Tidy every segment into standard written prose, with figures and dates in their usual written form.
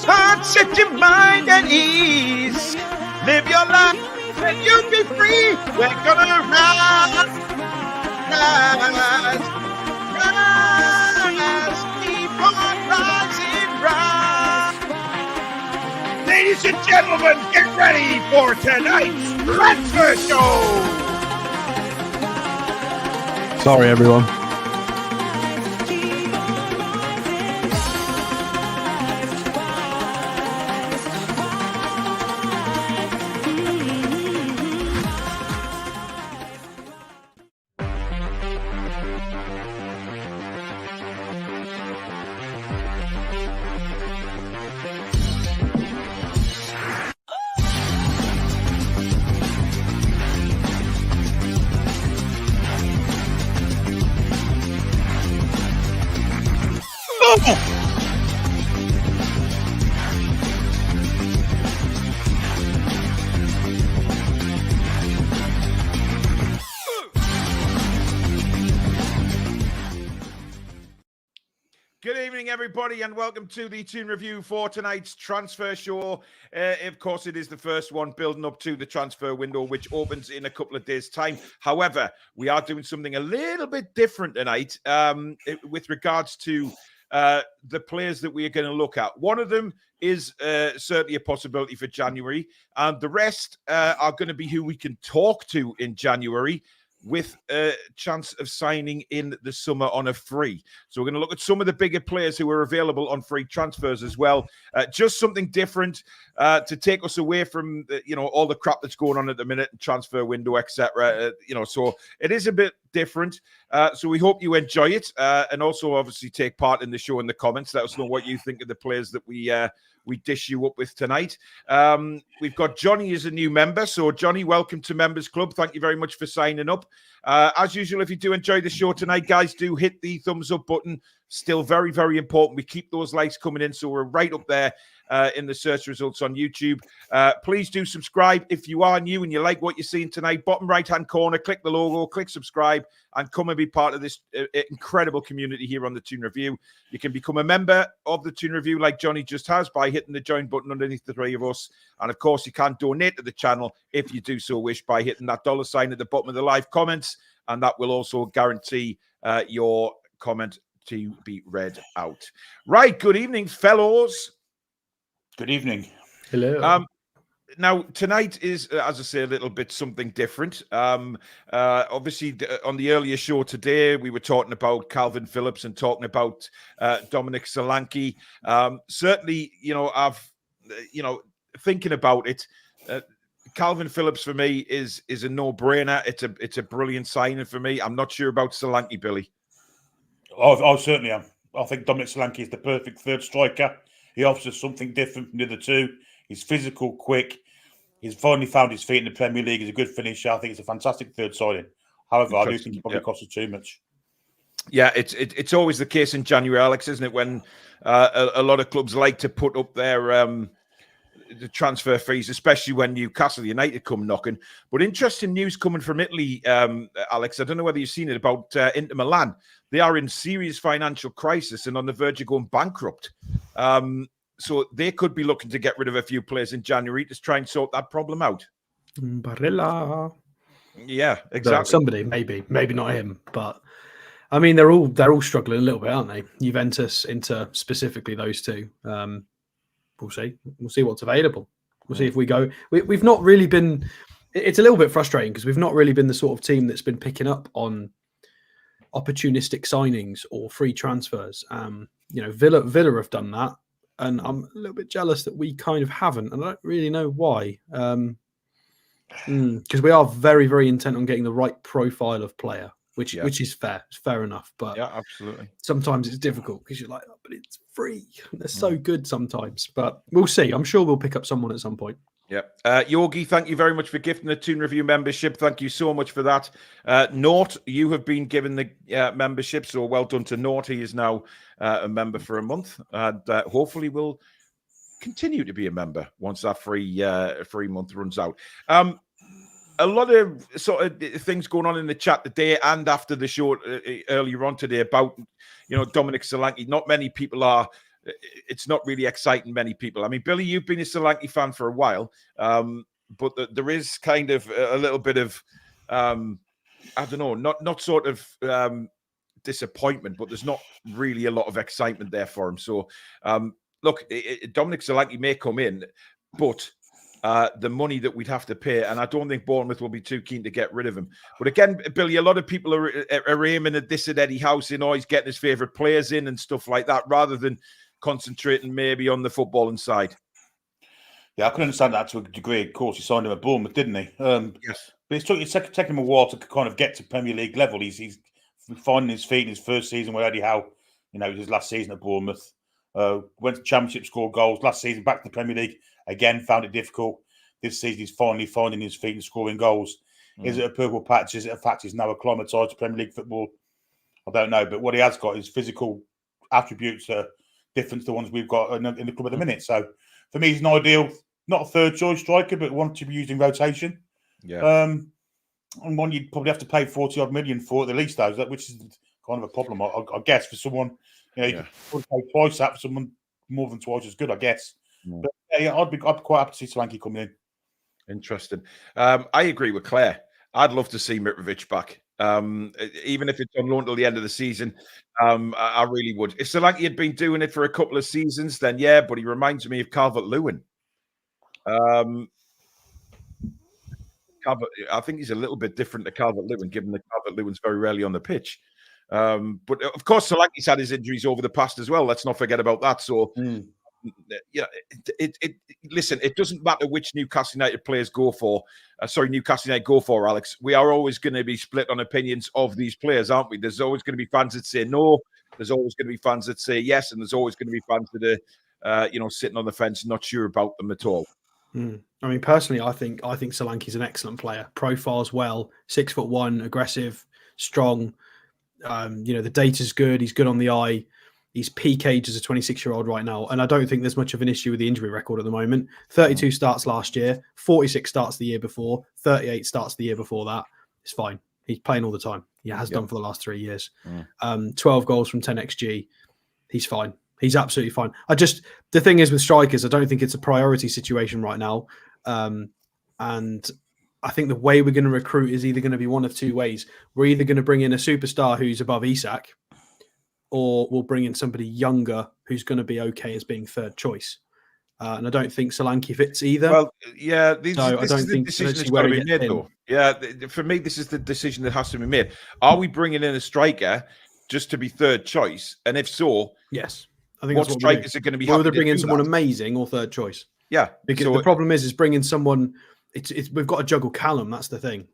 Heart, set your mind at ease. Live your life and you'll be free. We're gonna rise, rise, rise. Keep on rising, rise. Ladies and gentlemen, get ready for tonight's Transfer Show. Sorry, everyone. Good evening, everybody, and welcome to the Toon review for tonight's Transfer Show. Of course, it is the first one building up to the transfer window, which opens in a couple of days' time. However, we are doing something a little bit different tonight with regards to the players that we are going to look at. One of them is certainly a possibility for January, and the rest are going to be who we can talk to in January, with a chance of signing in the summer on a free. So we're going to look at some of the bigger players who are available on free transfers as well. Just something different to take us away from all the crap that's going on at the minute, transfer window, etc. So it is a bit different. So we hope you enjoy it, and also obviously take part in the show in the comments. Let us know what you think of the players that we dish you up with tonight. We've got Johnny as a new member. So Johnny, welcome to Members Club. Thank you very much for signing up. As usual, if you do enjoy the show tonight, guys, do hit the thumbs up button. Still very, very important. We keep those likes coming in, so we're right up there in the search results on YouTube. Please do subscribe if you are new and you like what you're seeing tonight. Bottom right-hand corner, click the logo, click subscribe, and come and be part of this incredible community here on the Toon Review. You can become a member of the Toon Review like Johnny just has by hitting the join button underneath the three of us. And of course, you can donate to the channel if you do so wish by hitting that $sign at the bottom of the live comments. And that will also guarantee your comment to be read out. Right. Good evening, fellows. Good evening. Hello. Now, tonight is, as I say, a little bit something different. Obviously, on the earlier show today, we were talking about Kalvin Phillips and talking about Dominic Solanke. Certainly, thinking about it, Kalvin Phillips for me is a no-brainer. It's a brilliant signing for me. I'm not sure about Solanke, Billy. I certainly am. I think Dominic Solanke is the perfect third striker. He offers us something different from the other two. He's physical, quick. He's finally found his feet in the Premier League. He's a good finisher. I think it's a fantastic third signing. However, I do think he probably costs us too much. Yeah, it's always the case in January, Alex, isn't it? When a lot of clubs like to put up their the transfer fees, especially when Newcastle United come knocking. But interesting news coming from Italy, Alex. I don't know whether you've seen it about Inter Milan. They are in serious financial crisis and on the verge of going bankrupt. So they could be looking to get rid of a few players in January to try and sort that problem out. Barella. Yeah, exactly. Somebody, maybe not him, but I mean they're all struggling a little bit, aren't they? Juventus, Inter, specifically those two. We'll see what's available. We'll see if we go. We've not really been. It's a little bit frustrating because we've not really been the sort of team that's been picking up on opportunistic signings or free transfers. Villa have done that, and I'm a little bit jealous that we kind of haven't, and I don't really know why. Because we are very, very intent on getting the right profile of player, which is fair. It's fair enough, but yeah, absolutely. Sometimes it's difficult because you're like, but it's free. They're so good sometimes, but we'll see. I'm sure we'll pick up someone at some point. Yeah. Yogi, thank you very much for gifting the Toon Review membership. Thank you so much for that. Nort, you have been given the membership, so well done to Nort. He is now a member for a month, and hopefully will continue to be a member once that free month runs out. A lot of sort of things going on in the chat today and after the show earlier on today about, Dominic Solanke. Not many people are. It's not really exciting many people. I mean, Billy, you've been a Solanke fan for a while, but there is kind of a little bit of, I don't know, not sort of disappointment, but there's not really a lot of excitement there for him. So, look, Dominic Solanke may come in, but the money that we'd have to pay, and I don't think Bournemouth will be too keen to get rid of him. But again, Billy, a lot of people are aiming at this at Eddie House, he's getting his favourite players in and stuff like that, rather than concentrating maybe on the footballing side. Yeah, I can understand that to a degree. Of course, he signed him at Bournemouth, didn't he? Yes. But it's taken him a while to kind of get to Premier League level. He's finding his feet in his first season with Eddie Howe. His last season at Bournemouth. Went to Championship, scored goals. Last season, back to the Premier League. Again, found it difficult. This season, he's finally finding his feet and scoring goals. Is it a purple patch? Is it a fact he's now acclimatised to Premier League football? I don't know. But what he has got is physical attributes that are different to the ones we've got in the club at the minute. So, for me, he's an ideal, not a third choice striker, but one to be used in rotation. Yeah. And one you'd probably have to pay 40-odd million for at the least, though, which is kind of a problem, I guess, for someone. You could probably pay twice that for someone more than twice as good, I guess. But I'd be quite happy to see Solanke coming in. Interesting. I agree with Claire. I'd love to see Mitrovic back. Even if it's on loan till the end of the season, I really would. If Solanke had been doing it for a couple of seasons, then yeah, but he reminds me of Calvert-Lewin. I think he's a little bit different to Calvert-Lewin, given that Calvert-Lewin's very rarely on the pitch. But of course, Solanke's had his injuries over the past as well. Let's not forget about that. So, listen, it doesn't matter which Newcastle United players go for. Newcastle United go for, Alex. We are always going to be split on opinions of these players, aren't we? There's always going to be fans that say no. There's always going to be fans that say yes, and there's always going to be fans that are, sitting on the fence, not sure about them at all. I mean, personally, I think Solanke's an excellent player. Profiles well, 6'1", aggressive, strong. The data's good. He's good on the eye. He's peak age as a 26-year-old right now, and I don't think there's much of an issue with the injury record at the moment. 32 starts last year, 46 starts the year before, 38 starts the year before that. It's fine. He's playing all the time. He has done for the last 3 years. 12 goals from 10 XG. He's fine. He's absolutely fine. The thing is with strikers, I don't think it's a priority situation right now. And I think the way we're going to recruit is either going to be one of two ways. We're either going to bring in a superstar who's above Isak, or we'll bring in somebody younger who's going to be okay as being third choice. And I don't think Solanke fits either. Well, yeah, this I is don't the think decision that's where got to he be gets made, in. though. Yeah, for me, this is the decision that has to be made. Are we bringing in a striker just to be third choice? And if so, yes, I think what that's what strikers are going to be whether happy to bring in do someone that? amazing or third choice. Yeah, because the problem is bringing someone. It's we've got to juggle Callum. That's the thing.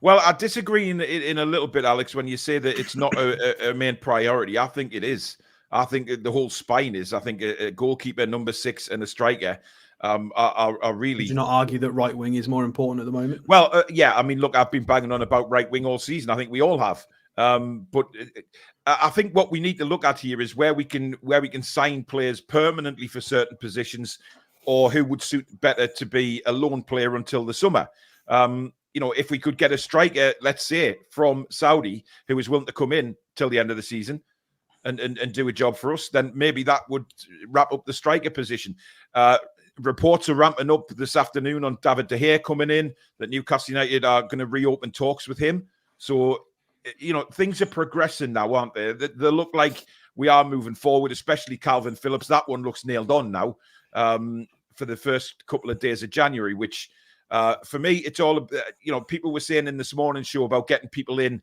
Well, I disagree in a little bit, Alex, when you say that it's not a main priority. I think it is. I think the whole spine is. I think a goalkeeper, number 6, and a striker are really. Would you not argue that right wing is more important at the moment? Well, yeah. I mean, look, I've been banging on about right wing all season. I think we all have. But I think what we need to look at here is where we can sign players permanently for certain positions, or who would suit better to be a loan player until the summer. If we could get a striker, let's say, from Saudi, who is willing to come in till the end of the season and do a job for us, then maybe that would wrap up the striker position. Reports are ramping up this afternoon on David De Gea coming in, that Newcastle United are going to reopen talks with him. So, things are progressing now, aren't they? They look like we are moving forward, especially Kalvin Phillips. That one looks nailed on now for the first couple of days of January, which for me, it's all, people were saying in this morning show about getting people in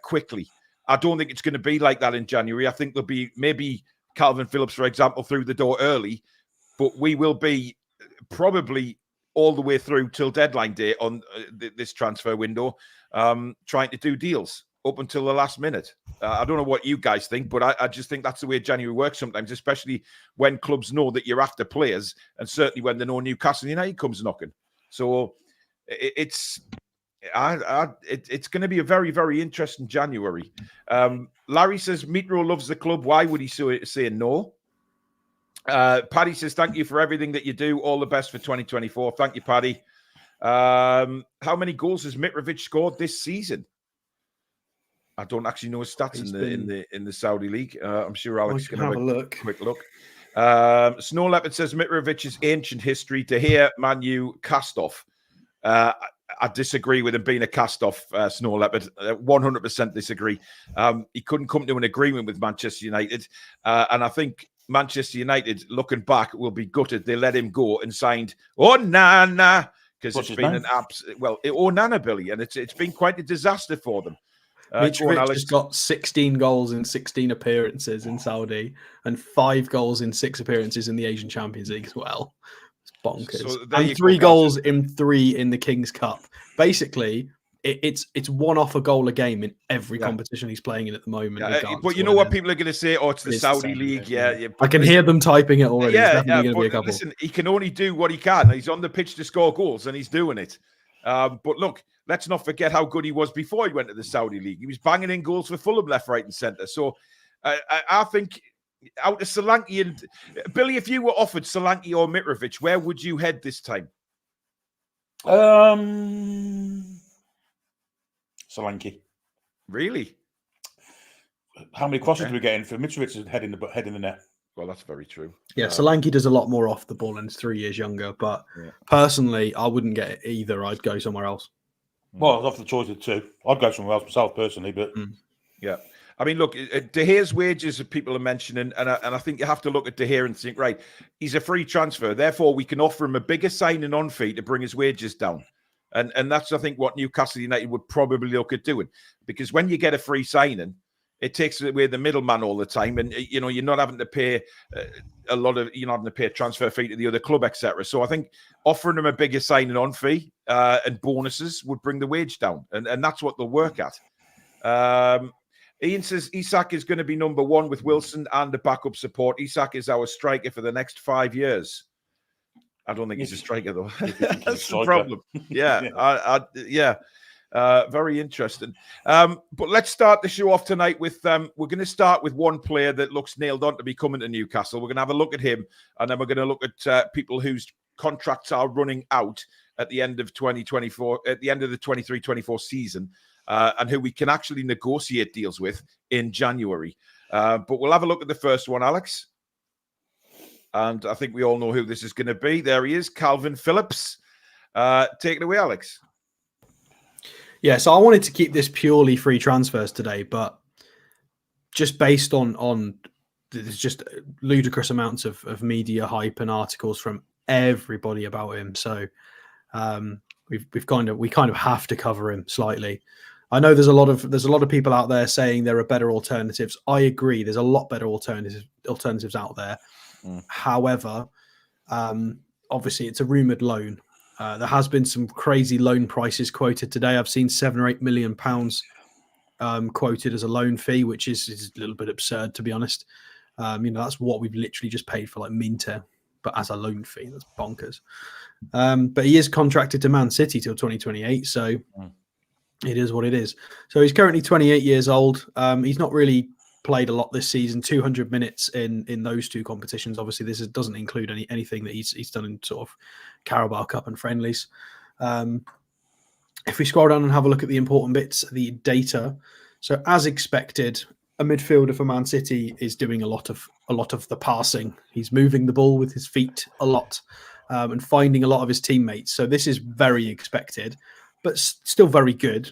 quickly. I don't think it's going to be like that in January. I think there'll be maybe Kalvin Phillips, for example, through the door early, but we will be probably all the way through till deadline day on this transfer window, trying to do deals. up until the last minute. I don't know what you guys think, but I just think that's the way January works sometimes, especially when clubs know that you're after players, and certainly when they know Newcastle United comes knocking. So it's going to be a very, very interesting January. Larry says, Mitro loves the club. Why would he say no? Paddy says, thank you for everything that you do. All the best for 2024. Thank you, Paddy. How many goals has Mitrovic scored this season? I don't actually know his stats in the Saudi league. I'm sure Alex can have a quick look. Snow Leopard says Mitrovic's ancient history. To hear Manu cast off. I disagree with him being a cast-off, Snow Leopard. 100% disagree. He couldn't come to an agreement with Manchester United. And I think Manchester United, looking back, will be gutted. They let him go and signed Onana, because it's been an Onana, Billy, and it's been quite a disaster for them. Mitrovic has got 16 goals in 16 appearances in Saudi and 5 goals in 6 appearances in the Asian Champions League as well. It's bonkers. So and 3 goals in 3 in the King's Cup. Basically, it's one off a goal a game in every competition he's playing in at the moment. But you know what people are going to say? Oh, it's the Saudi League. Yeah. I can hear them typing it already. There's definitely going to be a couple. Listen, he can only do what he can. He's on the pitch to score goals, and he's doing it. But look, let's not forget how good he was before he went to the Saudi League. He was banging in goals for Fulham left, right, and centre. So I think out of Solanke and Billy, if you were offered Solanke or Mitrovic, where would you head this time? Solanke. Really? How many crosses do we get in for Mitrovic's head in the net? Well, that's very true. Yeah, Solanke does a lot more off the ball and is 3 years younger. But personally, I wouldn't get it either. I'd go somewhere else. Well, off the choice of 2, I'd go somewhere else myself personally. But yeah, I mean, look, De Gea's wages that people are mentioning, and I think you have to look at De Gea and think, right, he's a free transfer. Therefore, we can offer him a bigger signing on fee to bring his wages down. And that's, I think, what Newcastle United would probably look at doing. Because when you get a free signing, it takes away the middleman all the time. And, you know, you're not having to pay you're not having to pay a transfer fee to the other club, etc. So I think offering them a bigger signing on fee and bonuses would bring the wage down. And that's what they'll work at. Ian says Isak is going to be number 1 with Wilson and the backup support. Isak is our striker for the next 5 years. I don't think he's a striker, though. That's the problem. Yeah. Very interesting. But let's start the show off tonight with we're going to start with one player that looks nailed on to be coming to Newcastle. We're going to have a look at him, and then we're going to look at people whose contracts are running out at the end of 2024, at the end of the 23-24 season, and who we can actually negotiate deals with in January. But we'll have a look at the first one, Alex. And I think we all know who this is going to be. There he is, Kalvin Phillips. Take it away, Alex. Yeah, so I wanted to keep this purely free transfers today, but just based on there's just ludicrous amounts of media hype and articles from everybody about him. So we kind of have to cover him slightly. I know there's a lot of people out there saying there are better alternatives. I agree. There's a lot better alternatives out there. However, obviously it's a rumoured loan. There has been some crazy loan prices quoted today. I've seen £7 or £8 million quoted as a loan fee, which is a little bit absurd, to be honest. That's what we've literally just paid for like Minter, but as a loan fee, that's bonkers. But he is contracted to Man City till 2028, so it is what it is. So he's currently 28 years old. He's not really played a lot this season, 200 minutes in those 2 competitions. Obviously, this doesn't include anything that he's done in sort of Carabao Cup and friendlies. If we scroll down and have a look at the important bits, the data. So as expected, a midfielder for Man City is doing a lot of the passing. He's moving the ball with his feet a lot and finding a lot of his teammates. So this is very expected, but still very good.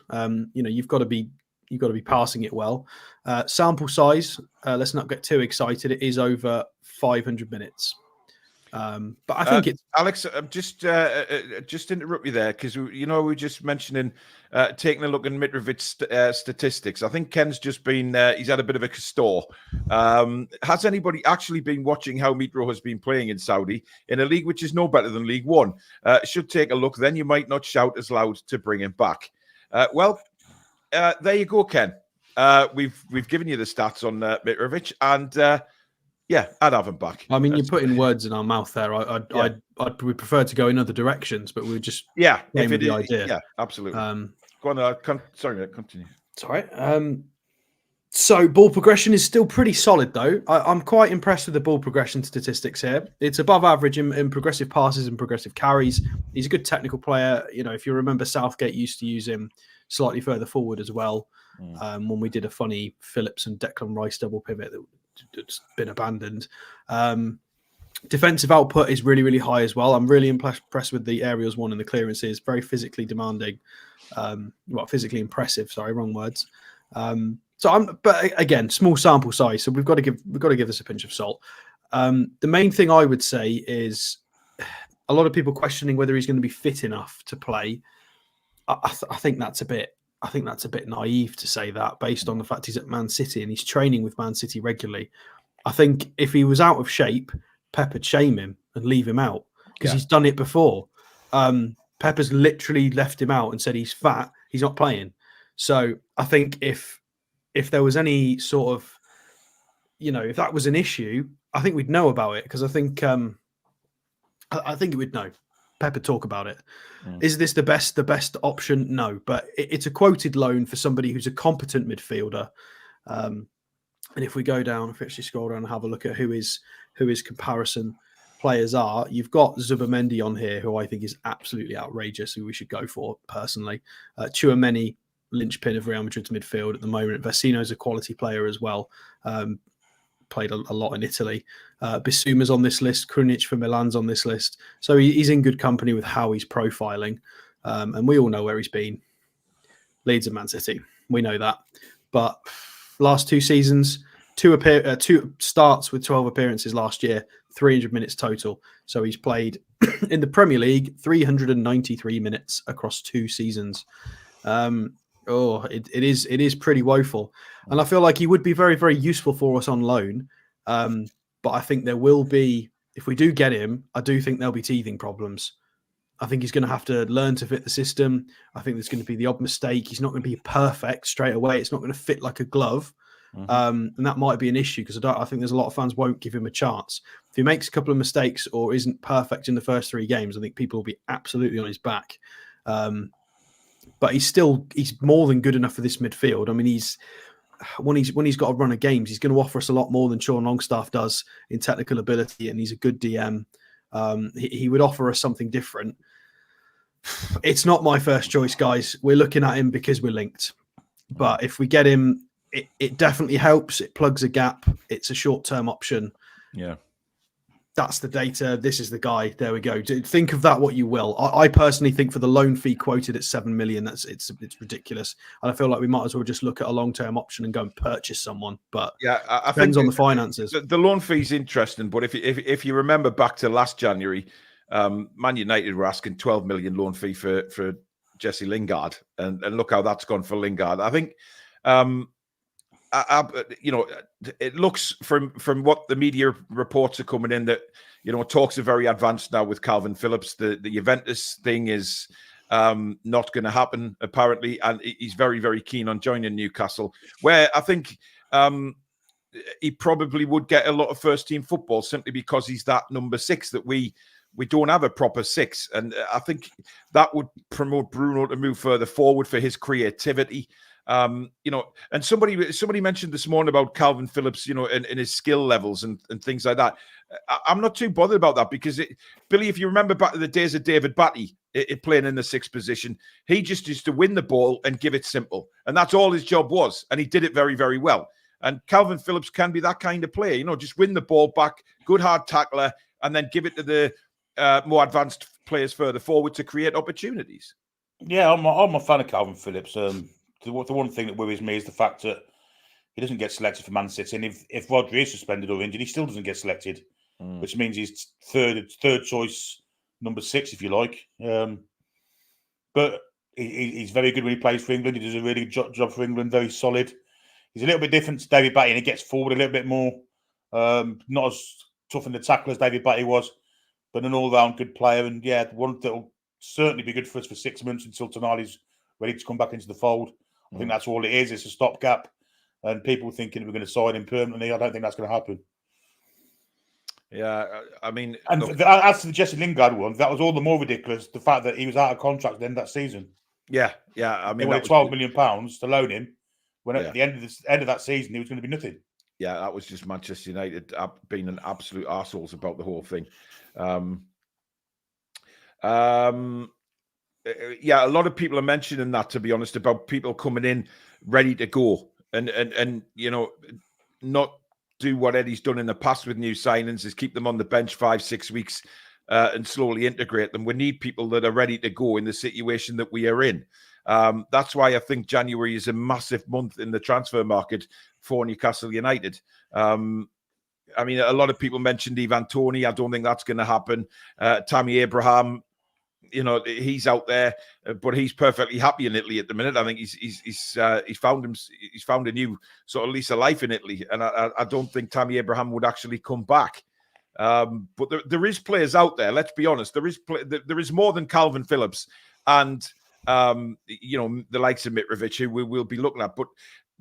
You've got to be passing it well. Sample size, let's not get too excited. It is over 500 minutes. But I think it's Alex. Just interrupt you there because we were just mentioning taking a look at Mitrovic statistics. I think Ken's just been he's had a bit of a castore. Has anybody actually been watching how Mitro has been playing in Saudi in a league which is no better than League One? Should take a look. Then you might not shout as loud to bring him back. There you go, Ken. we've given you the stats on Mitrovic, and yeah, I'd have him back. I mean, you're putting words in our mouth there. I'd we prefer to go in other directions, but we're just if with it the is, idea. yeah, absolutely. Go on. Sorry, mate, continue. It's all right. So ball progression is still pretty solid, though. I'm quite impressed with the ball progression statistics here. It's above average in progressive passes and progressive carries. He's a good technical player. You know, if you remember, Southgate used to use him slightly further forward as well. When we did a funny Phillips and Declan Rice double pivot that's been abandoned. Defensive output is really, really high as well. I'm really impressed with the aerials won and the clearances. Very physically demanding. Physically impressive. Sorry, wrong words. But again, small sample size, so we've got to give this a pinch of salt. The main thing I would say is a lot of people questioning whether he's going to be fit enough to play. I think that's a bit naive to say that based on the fact he's at Man City and he's training with Man City regularly. I think if he was out of shape, Pep would shame him and leave him out because he's done it before. Pep has literally left him out and said he's fat, he's not playing. So I think if there was any sort of, if that was an issue, I think we'd know about it because I think we'd know. Pep would talk about it. Is this the best option? No, but it's a quoted loan for somebody who's a competent midfielder. And if we go down, if we actually scroll down and have a look at who his comparison players are, you've got Zubimendi on here, who I think is absolutely outrageous, who we should go for personally. Tchouaméni, linchpin of Real Madrid's midfield at the moment. Vecino's a quality player as well. Played a lot in Italy. Bissouma's on this list. Krunic for Milan's on this list. So he's in good company with how he's profiling. And we all know where he's been. Leeds and Man City. We know that. But last 2 seasons, 2 starts with 12 appearances last year, 300 minutes total. So he's played in the Premier League 393 minutes across 2 seasons. It is pretty woeful, and I feel like he would be very, very useful for us on loan. But I think there will be, if we do get him, I do think there'll be teething problems. I think he's going to have to learn to fit the system. I think there's going to be the odd mistake. He's not going to be perfect straight away. It's not going to fit like a glove, and that might be an issue because I think there's a lot of fans won't give him a chance. If he makes a couple of mistakes or isn't perfect in the first 3 games, I think people will be absolutely on his back. But he's more than good enough for this midfield. I mean, when he's got a run of games, he's going to offer us a lot more than Sean Longstaff does in technical ability, and he's a good DM. He would offer us something different. It's not my first choice, guys. We're looking at him because we're linked. But if we get him, it definitely helps. It plugs a gap. It's a short-term option. Yeah. That's the data. This is the guy. There we go. Think of that what you will. I personally think for the loan fee quoted at 7 million, it's ridiculous. And I feel like we might as well just look at a long-term option and go and purchase someone. But I depends on the finances. The loan fee is interesting, but if you remember back to last January, Man United were asking 12 million loan fee for Jesse Lingard, and look how that's gone for Lingard. I think. It looks from what the media reports are coming in that, talks are very advanced now with Kalvin Phillips. The Juventus thing is not going to happen, apparently, and he's very, very keen on joining Newcastle, where I think he probably would get a lot of first-team football simply because he's that number 6 that we don't have a proper 6. And I think that would promote Bruno to move further forward for his creativity. And somebody mentioned this morning about Kalvin Phillips, and his skill levels and things like that. I'm not too bothered about that because Billy, if you remember back to the days of David Batty, playing in the 6th position, he just used to win the ball and give it simple. And that's all his job was. And he did it very, very well. And Kalvin Phillips can be that kind of player, just win the ball back, good hard tackler, and then give it to the more advanced players further forward to create opportunities. Yeah, I'm a fan of Kalvin Phillips. The one thing that worries me is the fact that he doesn't get selected for Man City, and if Rodri is suspended or injured, he still doesn't get selected, which means he's third choice, number 6, if you like. But he's very good when he plays for England. He does a really good job for England, very solid. He's a little bit different to David Batty, and he gets forward a little bit more. Not as tough in the tackle as David Batty was, but an all-round good player. And yeah, one that will certainly be good for us for 6 months until Tonali's ready to come back into the fold. I think that's all it is. It's a stopgap. and people thinking we're going to sign him permanently. I don't think that's going to happen. Yeah, I mean, and as to the Jesse Lingard one, that was all the more ridiculous. The fact that he was out of contract at the end of that season. Yeah. I mean, they wanted £12 million to loan him. When at the end of that season, he was going to be nothing. Yeah, that was just Manchester United being an absolute arseholes about the whole thing. Yeah, a lot of people are mentioning that, to be honest, about people coming in ready to go and not do what Eddie's done in the past with new signings, is keep them on the bench 5-6 weeks and slowly integrate them. We need people that are ready to go in the situation that we are in. That's why I think January is a massive month in the transfer market for Newcastle United. I mean, a lot of people mentioned Ivan Toney. I don't think that's going to happen. Tammy Abraham, he's out there, but he's perfectly happy in Italy at the minute. I think he's found a new sort of lease of life in Italy, and I don't think Tammy Abraham would actually come back. But there is players out there. Let's be honest. There is more than Kalvin, Phillips, and the likes of Mitrovic, who we will be looking at. But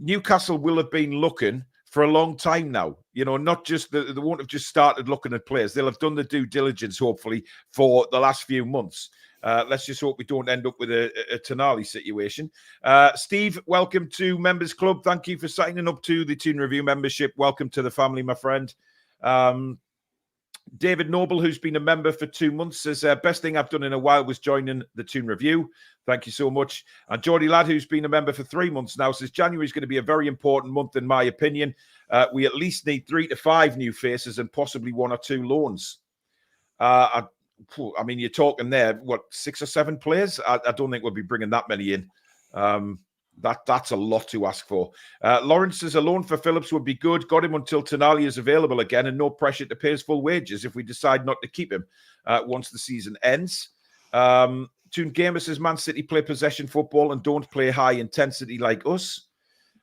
Newcastle will have been looking for a long time now. Not just they won't have just started looking at players. They'll have done the due diligence, hopefully, for the last few months. Let's just hope we don't end up with a Tonali situation. Steve, welcome to Members Club. Thank you for signing up to the Toon Review membership. Welcome to the family, my friend. David Noble, who's been a member for 2 months, says, best thing I've done in a while was joining the Toon Review. Thank you so much. And Geordie Ladd, who's been a member for 3 months now, says January is going to be a very important month, in my opinion. We at least need 3 to 5 new faces and possibly 1 or 2 loans. I mean, you're talking there, 6 or 7 players? I don't think we'll be bringing that many in. That's a lot to ask for. Lawrence says a loan for Phillips would be good. Got him until Tonali is available again, and no pressure to pay his full wages if we decide not to keep him once the season ends. Toon Gamer says Man City play possession football and don't play high intensity like us.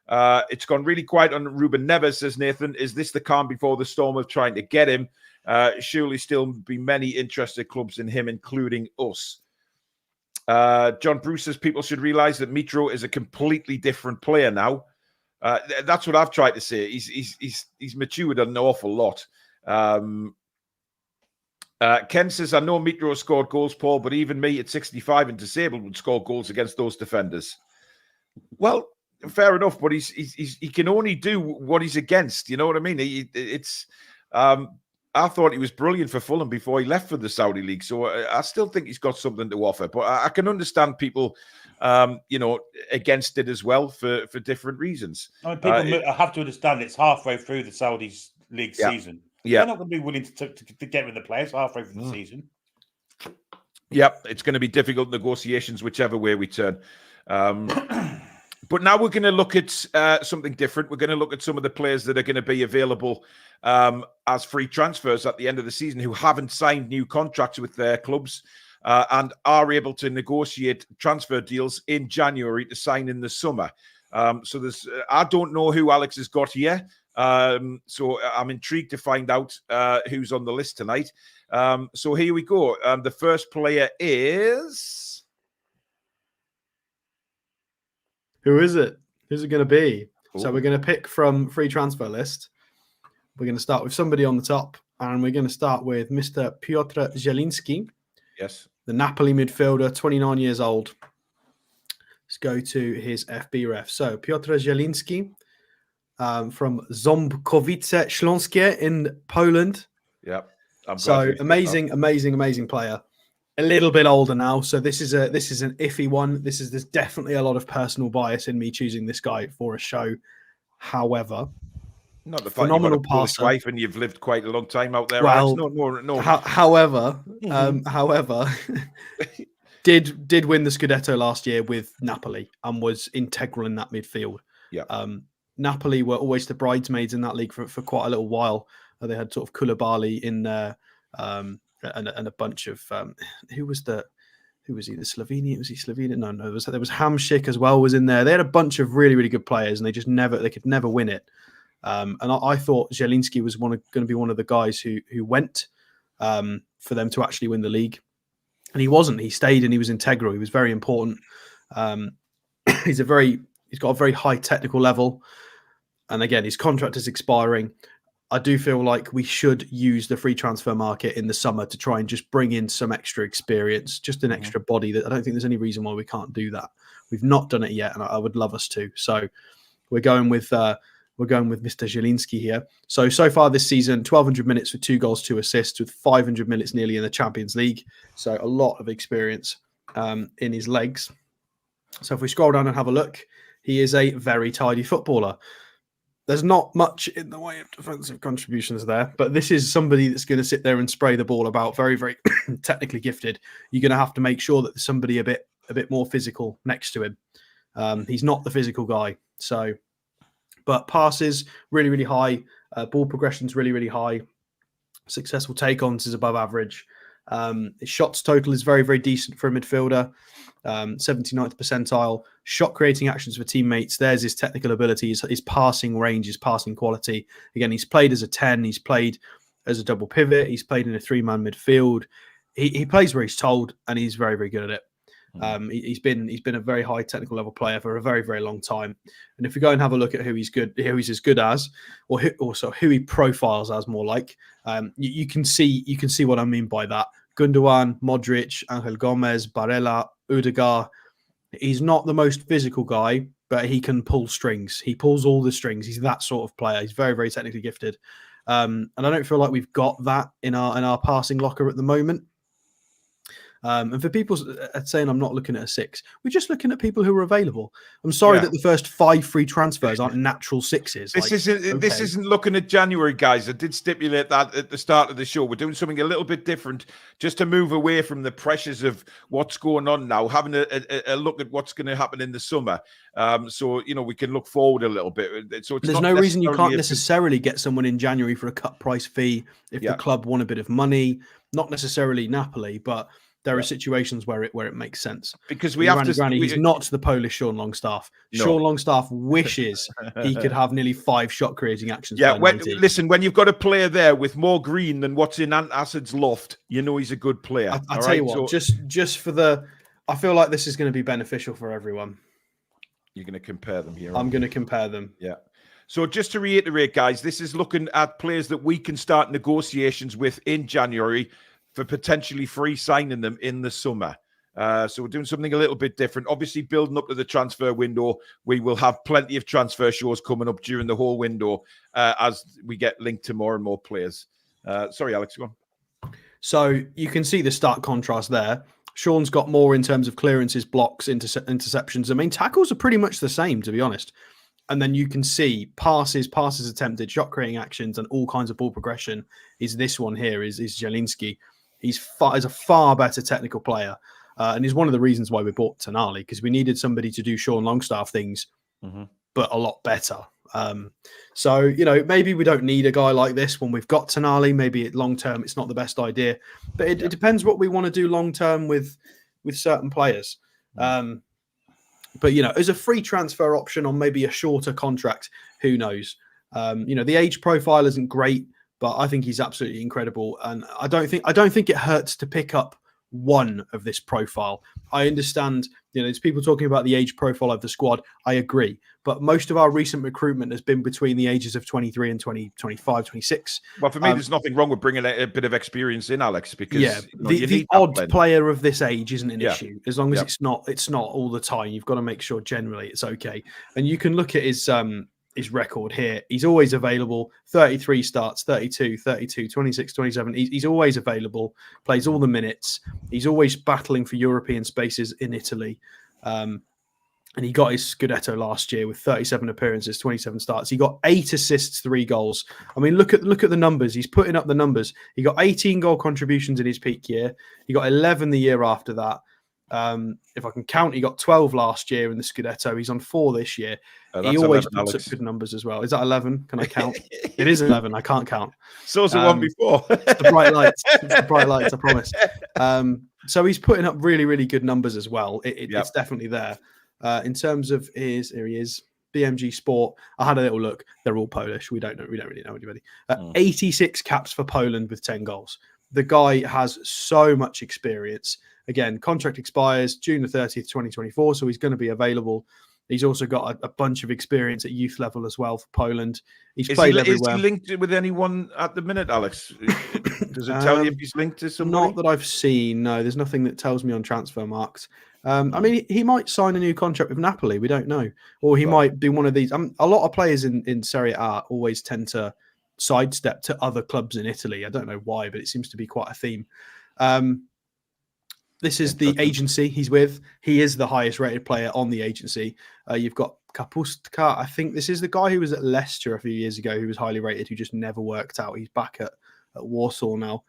It's gone really quiet on Ruben Neves, says Nathan. Is this the calm before the storm of trying to get him? Surely still be many interested clubs in him, including us. John Bruce says people should realize that Mitro is a completely different player now. That's what I've tried to say. He's matured an awful lot. Ken says, I know Mitro scored goals, Paul, but even me at 65 and disabled would score goals against those defenders. Well, fair enough, but he can only do what he's against. You know what I mean? I thought he was brilliant for Fulham before he left for the Saudi League. So I still think he's got something to offer. But I can understand people, against it as well for different reasons. I mean, people have to understand it's halfway through the Saudi League season. Yeah. They're not going to be willing to get rid of the players halfway through the season. Yep, it's going to be difficult negotiations whichever way we turn. But now we're going to look at something different. We're going to look at some of the players that are going to be available as free transfers at the end of the season who haven't signed new contracts with their clubs and are able to negotiate transfer deals in January to sign in the summer. So there's, I don't know who Alex has got here. So I'm intrigued to find out who's on the list tonight. So here we go. The first player is... Who is it? Who's it going to be? Ooh. So we're going to pick from free transfer list. We're going to start with somebody on the top, and we're going to start with Mr. Piotr Zielinski. Yes. The Napoli midfielder, 29 years old. Let's go to his FB ref. So Piotr Zielinski from Ząbkowice Śląskie in Poland. Yep. So amazing player. A little bit older now, so this is an iffy one. There's definitely a lot of personal bias in me choosing this guy for a show. However, not the phenomenal you've got a Polish wife and you've lived quite a long time out there. Well, no. However, did win the Scudetto last year with Napoli and was integral in that midfield. Yeah. Napoli were always the bridesmaids in that league for quite a little while. They had sort of Koulibaly in there. And a bunch of who was he? The Slovenian? Was he Slovenian? No. There was Hamšík as well was in there. They had a bunch of really good players, and they could never win it. And I thought Zielinski was going to be one of the guys who went for them to actually win the league, and he wasn't. He stayed and he was integral. He was very important. He's got a very high technical level. And again, his contract is expiring. I do feel like we should use the free transfer market in the summer to try and just bring in some extra experience, just an extra body. That I don't think there's any reason why we can't do that. We've not done it yet, and I would love us to. So we're going with Mr. Zielinski here. So far this season, 1,200 minutes with 2 goals, 2 assists, with 500 minutes nearly in the Champions League. So a lot of experience in his legs. So if we scroll down and have a look, he is a very tidy footballer. There's not much in the way of defensive contributions there, but this is somebody that's going to sit there and spray the ball about, very, very technically gifted. You're going to have to make sure that there's somebody a bit more physical next to him. He's not the physical guy. So, but passes really, really high. Ball progression's really, really high. Successful take-ons is above average. His shots total is very, very decent for a midfielder. 79th percentile. Shot creating actions for teammates. There's his technical abilities, his passing range, his passing quality. Again, he's played as a 10. He's played as a double pivot. He's played in a 3-man midfield. He plays where he's told, and he's very, very good at it. He's been a very high technical level player for a very, very long time. And if we go and have a look at who he's as good as, or who he profiles as more like, you can see what I mean by that. Gundogan, Modric, Angel Gomez, Barella, Odegaard. He's not the most physical guy, but he can pull strings. He pulls all the strings. He's that sort of player. He's very, very technically gifted. And I don't feel like we've got that in our passing locker at the moment. And for people saying I'm not looking at a 6, we're just looking at people who are available. I'm sorry that the first 5 free transfers aren't natural 6s. This isn't looking at January, guys. I did stipulate that at the start of the show. We're doing something a little bit different just to move away from the pressures of what's going on now, having a look at what's going to happen in the summer. So, we can look forward a little bit. So there's no reason you can't necessarily get someone in January for a cut price fee if the club want a bit of money. Not necessarily Napoli, but there are situations where it makes sense. Because we have to. He's not the Polish Sean Longstaff. No. Sean Longstaff wishes he could have nearly 5 shot creating actions. Yeah, when you've got a player there with more green than what's in Ant Acid's loft, he's a good player. I tell you what, just for I feel like this is going to be beneficial for everyone. You're going to compare them here. I'm going to compare them. Yeah. So just to reiterate, guys, this is looking at players that we can start negotiations with in January for potentially free signing them in the summer. So we're doing something a little bit different. Obviously, building up to the transfer window, we will have plenty of transfer shows coming up during the whole window as we get linked to more and more players. Sorry, Alex, go on. So you can see the stark contrast there. Sean's got more in terms of clearances, blocks, interceptions. I mean, tackles are pretty much the same, to be honest. And then you can see passes attempted, shot creating actions, and all kinds of ball progression. Is this one here? Is Zielinski? He's a far better technical player, and he's one of the reasons why we bought Tonali, because we needed somebody to do Sean Longstaff things, but a lot better. So maybe we don't need a guy like this when we've got Tonali. Maybe long term it's not the best idea, but it depends what we want to do long term with certain players. But as a free transfer option on maybe a shorter contract, who knows? The age profile isn't great, but I think he's absolutely incredible, and I don't think it hurts to pick up one of this profile. I understand, there's people talking about the age profile of the squad. I agree, but most of our recent recruitment has been between the ages of 23 and 25, 26. Well, for me, there's nothing wrong with bringing a bit of experience in, Alex, because the odd player of this age isn't an issue, as long as it's not all the time. You've got to make sure generally it's okay, and you can look at his record here. He's always available. 33 starts, 32, 26, 27. He's always available, plays all the minutes. He's always battling for European spaces in Italy. And he got his Scudetto last year with 37 appearances, 27 starts. He got 8 assists, 3 goals. I mean, look at the numbers. He's putting up the numbers. He got 18 goal contributions in his peak year. He got 11 the year after that. If I can count, he got 12 last year in the Scudetto. He's on 4 this year. He always 11, puts Alex. up good numbers as well. Is that 11? Can I count? It is 11. I can't count. So's the one before. It's the bright lights. It's the bright lights, I promise. So he's putting up really, really good numbers as well. It's definitely there. In terms of here he is. BMG Sport. I had a little look. They're all Polish. We don't really know anybody. 86 caps for Poland with 10 goals. The guy has so much experience. Again, contract expires June the 30th, 2024, so he's going to be available. He's also got a bunch of experience at youth level as well for Poland. He's Is played he everywhere. linked with anyone at the minute, Alex? Does it tell you if he's linked to somebody? Not that I've seen. No, there's nothing that tells me on transfer marks. I mean, he might sign a new contract with Napoli. We don't know, or he might be one of these. A lot of players in Serie A always tend to sidestep to other clubs in Italy. I don't know why, but it seems to be quite a theme. This is the agency he's with. He is the highest rated player on the agency. You've got Kapustka. I think this is the guy who was at Leicester a few years ago, who was highly rated, who just never worked out. He's back at Warsaw now.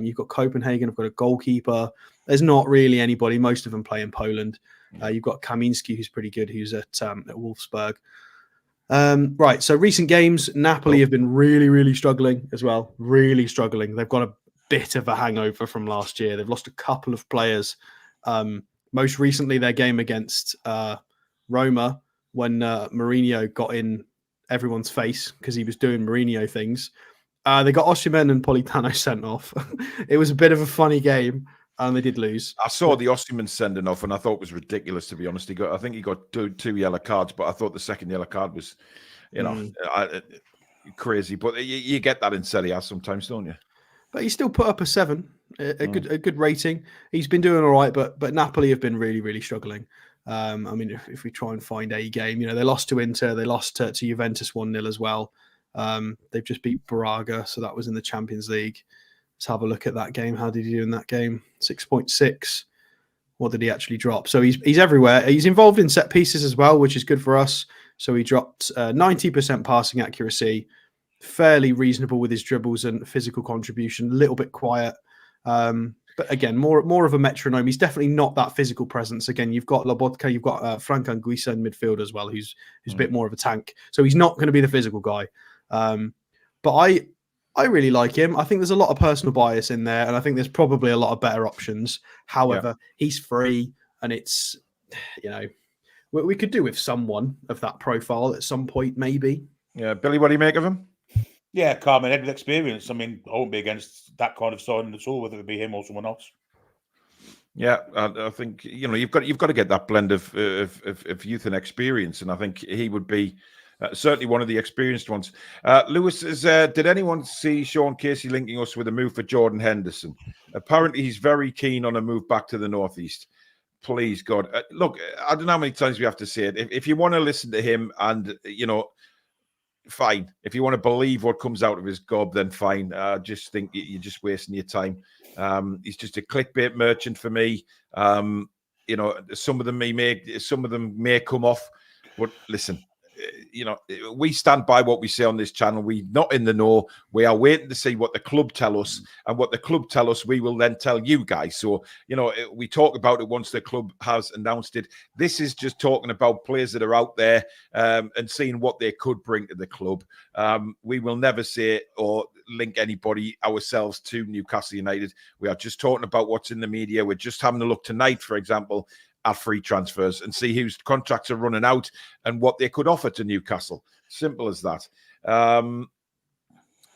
You've got Copenhagen. I've got a goalkeeper. There's not really anybody. Most of them play in Poland. You've got Kaminski, who's pretty good, who's at Wolfsburg. Right. So recent games, Napoli have been really, really struggling as well. Really struggling. They've got a bit of a hangover from last year. They've lost a couple of players. Most recently, their game against Roma, when Mourinho got in everyone's face because he was doing Mourinho things. They got Osimhen and Politano sent off. It was a bit of a funny game, and they did lose. I saw the Osimhen sending off, and I thought it was ridiculous, to be honest. I think he got two yellow cards, but I thought the second yellow card was, crazy. But you get that in Serie A sometimes, don't you? But he still put up a 7, a good rating. He's been doing all right, but Napoli have been really, really struggling. I mean, if we try and find a game, they lost to Inter, they lost to Juventus 1-0 as well. They've just beat Braga, so that was in the Champions League. Let's have a look at that game. How did he do in that game? 6.6. What did he actually drop? So he's everywhere. He's involved in set pieces as well, which is good for us. So he dropped 90% passing accuracy, fairly reasonable with his dribbles and physical contribution, a little bit quiet. But again, more of a metronome. He's definitely not that physical presence. Again, you've got Lobotka, you've got Frank Anguissa in midfield as well, who's a bit more of a tank. So he's not going to be the physical guy. But I really like him. I think there's a lot of personal bias in there, and I think there's probably a lot of better options. However, he's free, and it's, we could do with someone of that profile at some point, maybe. Yeah, Billy, what do you make of him? Yeah, Carmen, head with experience. I mean, I won't be against that kind of signing at all, whether it be him or someone else. Yeah, I think you've got to get that blend of youth and experience, and I think he would be certainly one of the experienced ones. Lewis says, did anyone see Sean Casey linking us with a move for Jordan Henderson? Apparently, he's very keen on a move back to the northeast. Please, God, look, I don't know how many times we have to say it. If you want to listen to him, and fine. If you want to believe what comes out of his gob, then fine. I just think you're just wasting your time. He's just a clickbait merchant for me. Some of them may come off, but listen, we stand by what we say on this channel. We're not in the know. We are waiting to see what the club tell us, and what the club tell us, we will then tell you guys. So, we talk about it once the club has announced it. This is just talking about players that are out there and seeing what they could bring to the club. We will never say or link anybody ourselves to Newcastle United. We are just talking about what's in the media. We're just having a look tonight, for example, at free transfers and see whose contracts are running out and what they could offer to Newcastle. Simple as that.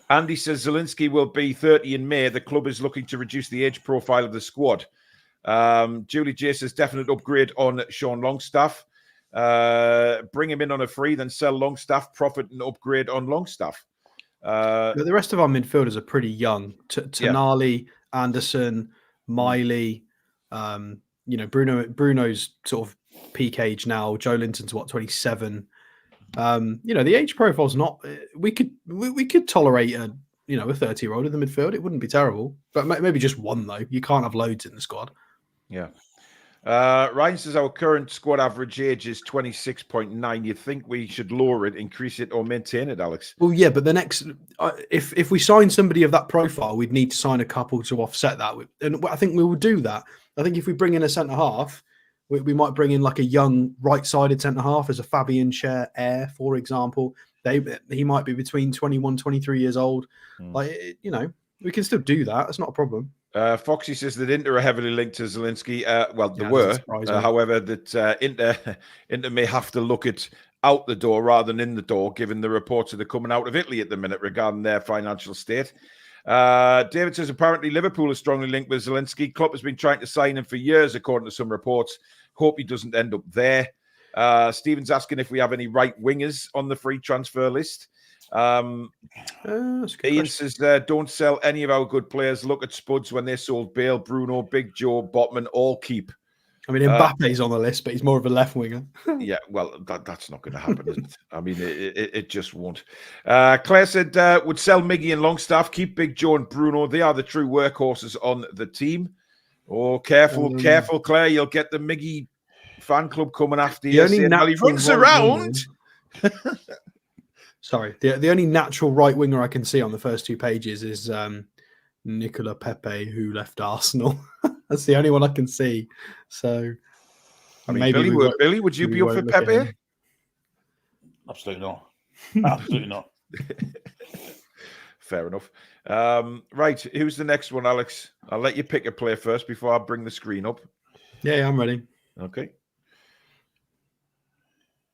Andy says Zielinski will be 30 in May. The club is looking to reduce the age profile of the squad. Julie J says definite upgrade on Sean Longstaff. Bring him in on a free, then sell Longstaff, profit and upgrade on Longstaff. The rest of our midfielders are pretty young. Tonali, Anderson, Miley, Bruno's sort of peak age now. Joe Linton's 27. The age profile's not. We could tolerate a 30-year-old in the midfield. It wouldn't be terrible, but maybe just one though. You can't have loads in the squad. Yeah. Ryan says our current squad average age is 26.9. You think we should lower it, increase it, or maintain it, Alex? Well, yeah, but the next, if we sign somebody of that profile, we'd need to sign a couple to offset that. And I think we will do that. I think if we bring in a centre half, we might bring in like a young right-sided centre half as a Fabian Schär heir, for example. He might be between 21, 23 years old. We can still do that. It's not a problem. Foxy says that Inter are heavily linked to Zielinski. They were. However, that Inter may have to look at out the door rather than in the door, given the reports that are coming out of Italy at the minute regarding their financial state. David says apparently Liverpool is strongly linked with Zielinski. Klopp has been trying to sign him for years, according to some reports. Hope he doesn't end up there. Stephen's asking if we have any right wingers on the free transfer list. That's a good Ian question. says, don't sell any of our good players. Look at Spuds when they sold Bale, Bruno, Big Joe, Botman, all keep. I mean, Mbappe's on the list, but he's more of a left winger. Yeah, well, that's not going to happen, is it? I mean, it just won't. Claire said, would sell Miggy and Longstaff, keep Big Joe and Bruno. They are the true workhorses on the team. Oh, careful, Claire. You'll get the Miggy fan club coming after you. Saying, well, he runs around. Sorry, the only natural right winger I can see on the first 2 pages is Nicola Pepe, who left Arsenal. That's the only one I can see. So, I mean, Billy, would you be up for Pepe? Absolutely not. Absolutely not. Fair enough. Right, who's the next one, Alex? I'll let you pick a player first before I bring the screen up. Yeah, I'm ready. Okay.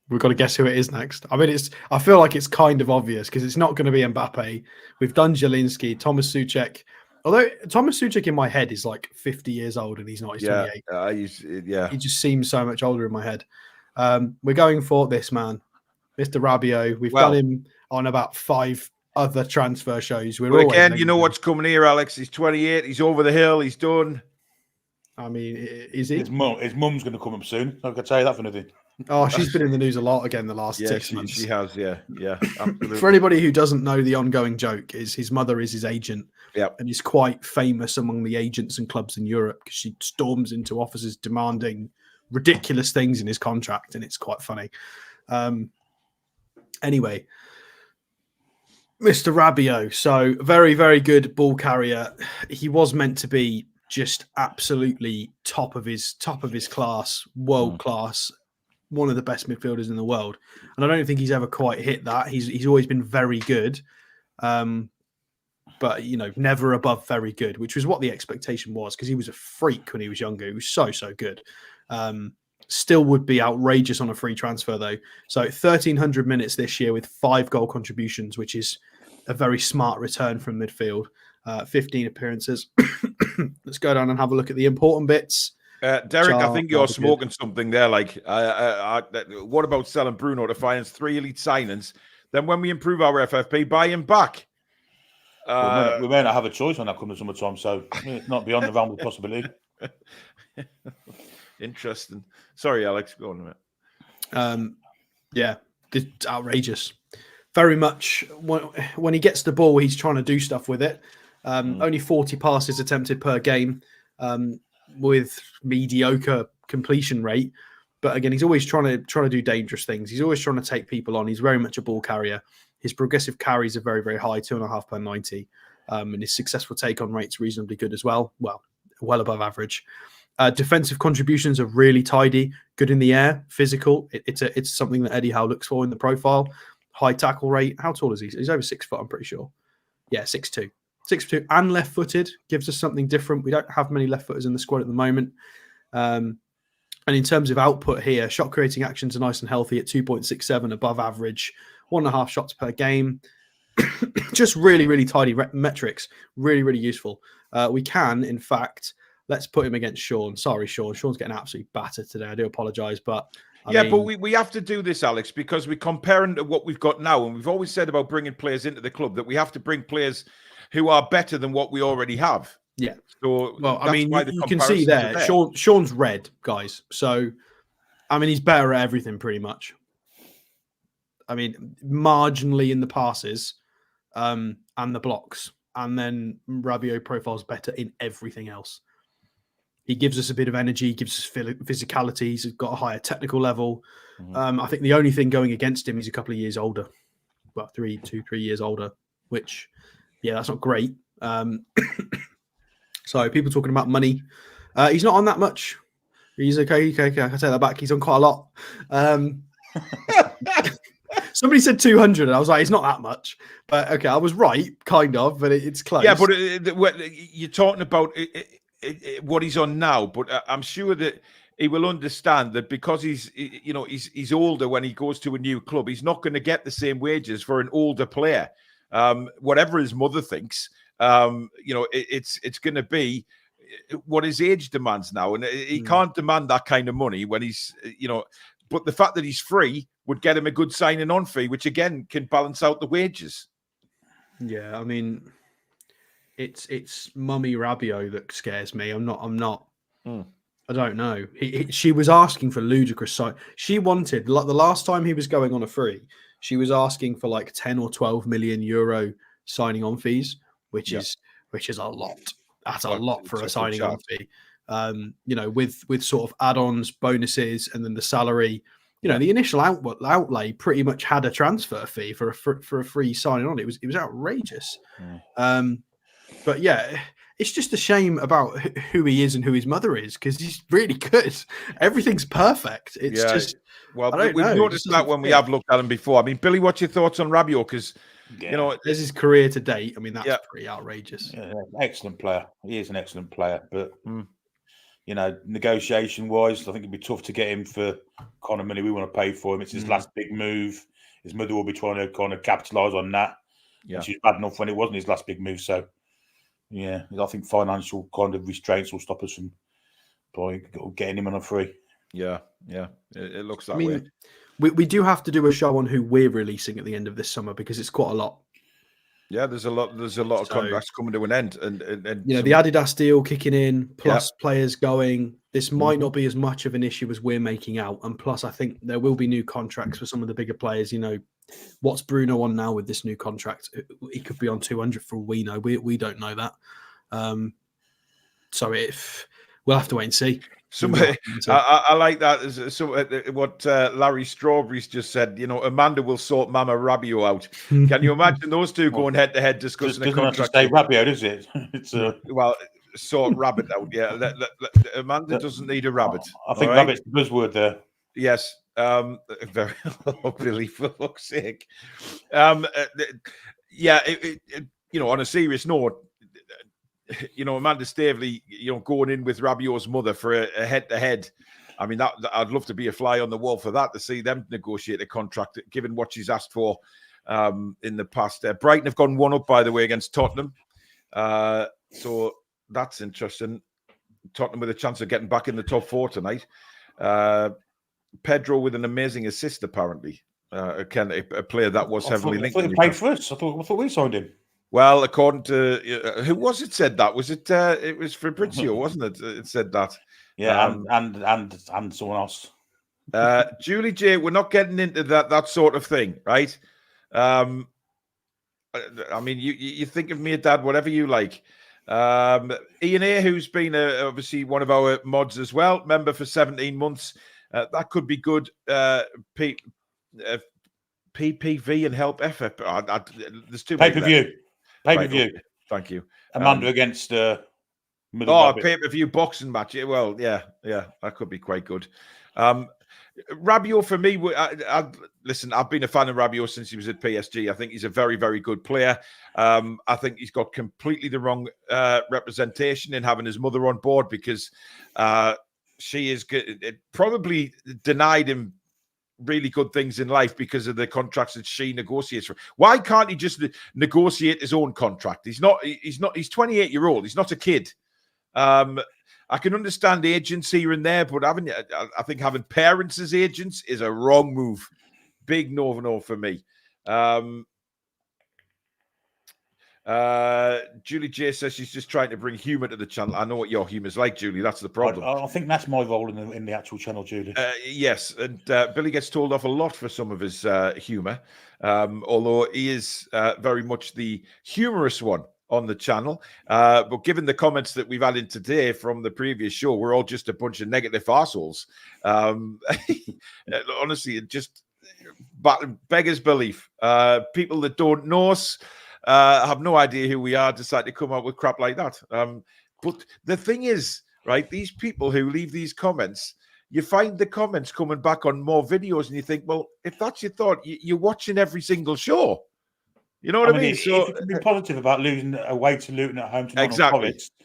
We've got to guess who it is next. I mean, I feel like it's kind of obvious because it's not going to be Mbappe. We've done Zielinski, Thomas Souček. Although Thomas Souček in my head is like 50 years old and he's not. He's 28. He just seems so much older in my head. We're going for this man, Mr. Rabiot. We've done him on about 5 other transfer shows. But again, you know what's coming here, Alex. He's 28. He's over the hill. He's done. I mean, is he? His mum's going to come up soon. I can tell you that for nothing. Oh, she's been in the news a lot again the last 6 months. She has, yeah, absolutely. For anybody who doesn't know, the ongoing joke is his mother is his agent, and he's quite famous among the agents and clubs in Europe because she storms into offices demanding ridiculous things in his contract, and it's quite funny. Anyway, Mr. Rabiot, so very, very good ball carrier. He was meant to be just absolutely top of his class, world class. One of the best midfielders in the world, and I don't think he's ever quite hit that. He's always been very good, but never above very good, which was what the expectation was because he was a freak when he was younger. He was so good. Still would be outrageous on a free transfer though. So 1,300 minutes this year with 5 goal contributions, which is a very smart return from midfield. 15 appearances. Let's go down and have a look at the important bits. Derek, I think you're smoking something there. Like, what about selling Bruno to finance 3 elite signings? Then when we improve our FFP, buy him back. We may not have a choice on that come the summertime, so it's not beyond the realm of possibility. Interesting. Sorry, Alex. Go on a minute. Yeah, it's outrageous. Very much when he gets the ball, he's trying to do stuff with it. Only 40 passes attempted per game. With mediocre completion rate, but again, he's always trying to do dangerous things. He's always trying to take people on. He's very much a ball carrier. His progressive carries are very, very high, 2.5 per 90, and his successful take on rate's reasonably good as well. Well above average. Defensive contributions are really tidy, good in the air, physical. It's something that Eddie Howe looks for in the profile. High tackle rate. How tall is he? He's over 6 foot, I'm pretty sure. Yeah, 6'2". 6'2" and left-footed gives us something different. We don't have many left-footers in the squad at the moment. And in terms of output here, shot-creating actions are nice and healthy at 2.67, above average, 1.5 shots per game. Just really, really tidy metrics. Really, really useful. We can, in fact, let's put him against Sean. Sorry, Sean. Sean's getting absolutely battered today. I do apologise, but... but we have to do this, Alex, because we're comparing to what we've got now, and we've always said about bringing players into the club that we have to bring players who are better than what we already have. Yeah. So, I mean, you can see there. Sean's red, guys. So, I mean, he's better at everything pretty much. I mean, marginally in the passes and the blocks. And then Rabiot profile's better in everything else. He gives us a bit of energy, gives us physicality. He's got a higher technical level. I think the only thing going against him, he's a couple of years older. Well, 3 years older, which... yeah, that's not great. So people talking about money. He's not on that much. He's okay. I take that back. He's on quite a lot. Somebody said 200, and I was like, it's not that much. But okay, I was right, kind of, but it's close. Yeah, but you're talking about what he's on now. But I'm sure that he will understand that because he's older when he goes to a new club, he's not going to get the same wages for an older player. Whatever his mother thinks, it's going to be what his age demands now, and he can't demand that kind of money when he's, but the fact that he's free would get him a good signing on fee, which again can balance out the wages. Yeah, I mean, it's Mummy Rabiot that scares me. I'm not. I don't know. She was asking for ludicrous. She wanted, like the last time he was going on a free, she was asking for like 10 or 12 million euro signing on fees, which is a lot. That's a lot for a signing on fee. With sort of add-ons, bonuses, and then the salary. The initial outlay pretty much had a transfer fee for a free signing on. It was outrageous. But yeah, it's just a shame about who he is and who his mother is, because he's really good. Everything's perfect. It's just, well, we've noticed that when we have looked at him before. I mean, Billy, what's your thoughts on Rabiot? Because there's his career to date. I mean, that's pretty outrageous. Yeah, excellent player. He is an excellent player, but negotiation wise, I think it'd be tough to get him for kind of money we want to pay for him. It's his last big move. His mother will be trying to kind of capitalise on that. Yeah, she's bad enough when it wasn't his last big move. So. Yeah, I think financial kind of restraints will stop us from getting him on a free. Yeah, it looks that way. We do have to do a show on who we're releasing at the end of this summer, because it's quite a lot. Yeah, there's a lot of contracts coming to an end, and the Adidas deal kicking in, plus players going. This might not be as much of an issue as we're making out, and plus I think there will be new contracts for some of the bigger players. What's Bruno on now with this new contract? He could be on 200 for all we know. We don't know that. So we'll have to wait and see. I like that. So what Larry Strawberry's just said, Amanda will sort Mama Rabiot out. Can you imagine those two going head to head discussing a contract? Doesn't have to say Rabiot, is it? It's well, sort Rabbit out. Yeah, Amanda doesn't need a rabbit. I think Rabbit's the buzzword there. Yes. Very Billy, for fuck's sake. On a serious note, Amanda Staveley, going in with Rabiot's mother for a head-to-head. I mean, I'd love to be a fly on the wall for that, to see them negotiate a contract, given what she's asked for in the past. Brighton have gone 1-up, by the way, against Tottenham. So that's interesting. Tottenham with a chance of getting back in the top 4 tonight. Pedro with an amazing assist, apparently. A player that was heavily linked. I thought he played for us. I thought we signed him. Well, according to who was it said that? Was it? It was Fabrizio, wasn't it? It said that. Yeah, and someone else. Julie J, we're not getting into that sort of thing, right? I mean, you think of me, Dad, whatever you like. Ian A, who's been obviously one of our mods as well, member for 17 months. That could be good. PPV and help effort. There's too many. Pay-per-view. Right, okay. Thank you. Amanda against pay-per-view boxing match. Well, yeah, that could be quite good. Rabiot for me, listen, I've been a fan of Rabiot since he was at PSG. I think he's a very, very good player. I think he's got completely the wrong representation in having his mother on board, because she is probably denied him really good things in life because of the contracts that she negotiates for. Why can't he just negotiate his own contract? He's 28-year-old. He's not a kid. I can understand agents here and there, but I think having parents as agents is a wrong move. Big no for me. Julie J says she's just trying to bring humour to the channel. I know what your humour's like, Julie. That's the problem. I think that's my role in the actual channel, Julie. Yes, and Billy gets told off a lot for some of his humour, although he is very much the humorous one on the channel. But given the comments that we've had in today from the previous show, we're all just a bunch of negative arseholes. Honestly, it just beggars belief. People that don't know us, have no idea who we are, decide to come up with crap like that. But the thing is, right, these people who leave these comments, you find the comments coming back on more videos, and you think, well, if that's your thought, you're watching every single show. You know what I mean? If you can be positive about losing away to Luton at home to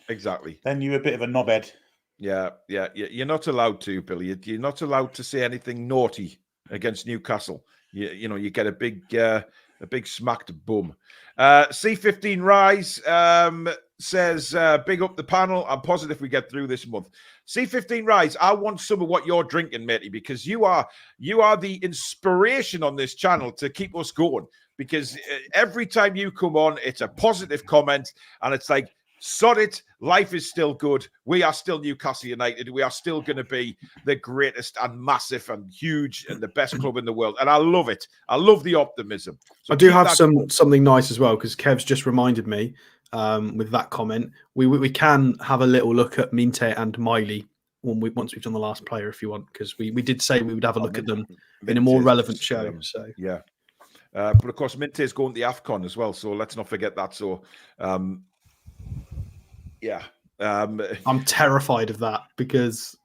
exactly, then you're a bit of a knobhead. Yeah. You're not allowed to, Billy. You're not allowed to say anything naughty against Newcastle. You get a big smacked bum. C15 Rise says, big up the panel. I'm positive we get through this month. C15 Rise, I want some of what you're drinking, matey, because you are the inspiration on this channel to keep us going. Because every time you come on, it's a positive comment, and it's like, sod it, life is still good. We are still Newcastle United. We are still going to be the greatest and massive and huge and the best club in the world. And I love it. I love the optimism. So I do have something nice as well, because Kev's just reminded me with that comment. We can have a little look at Minte and Miley once we've done the last player, if you want, because we did say we would have a look at them in a more relevant show. So yeah. But of course, Minte is going to the AFCON as well. So let's not forget that. So yeah. I'm terrified of that because,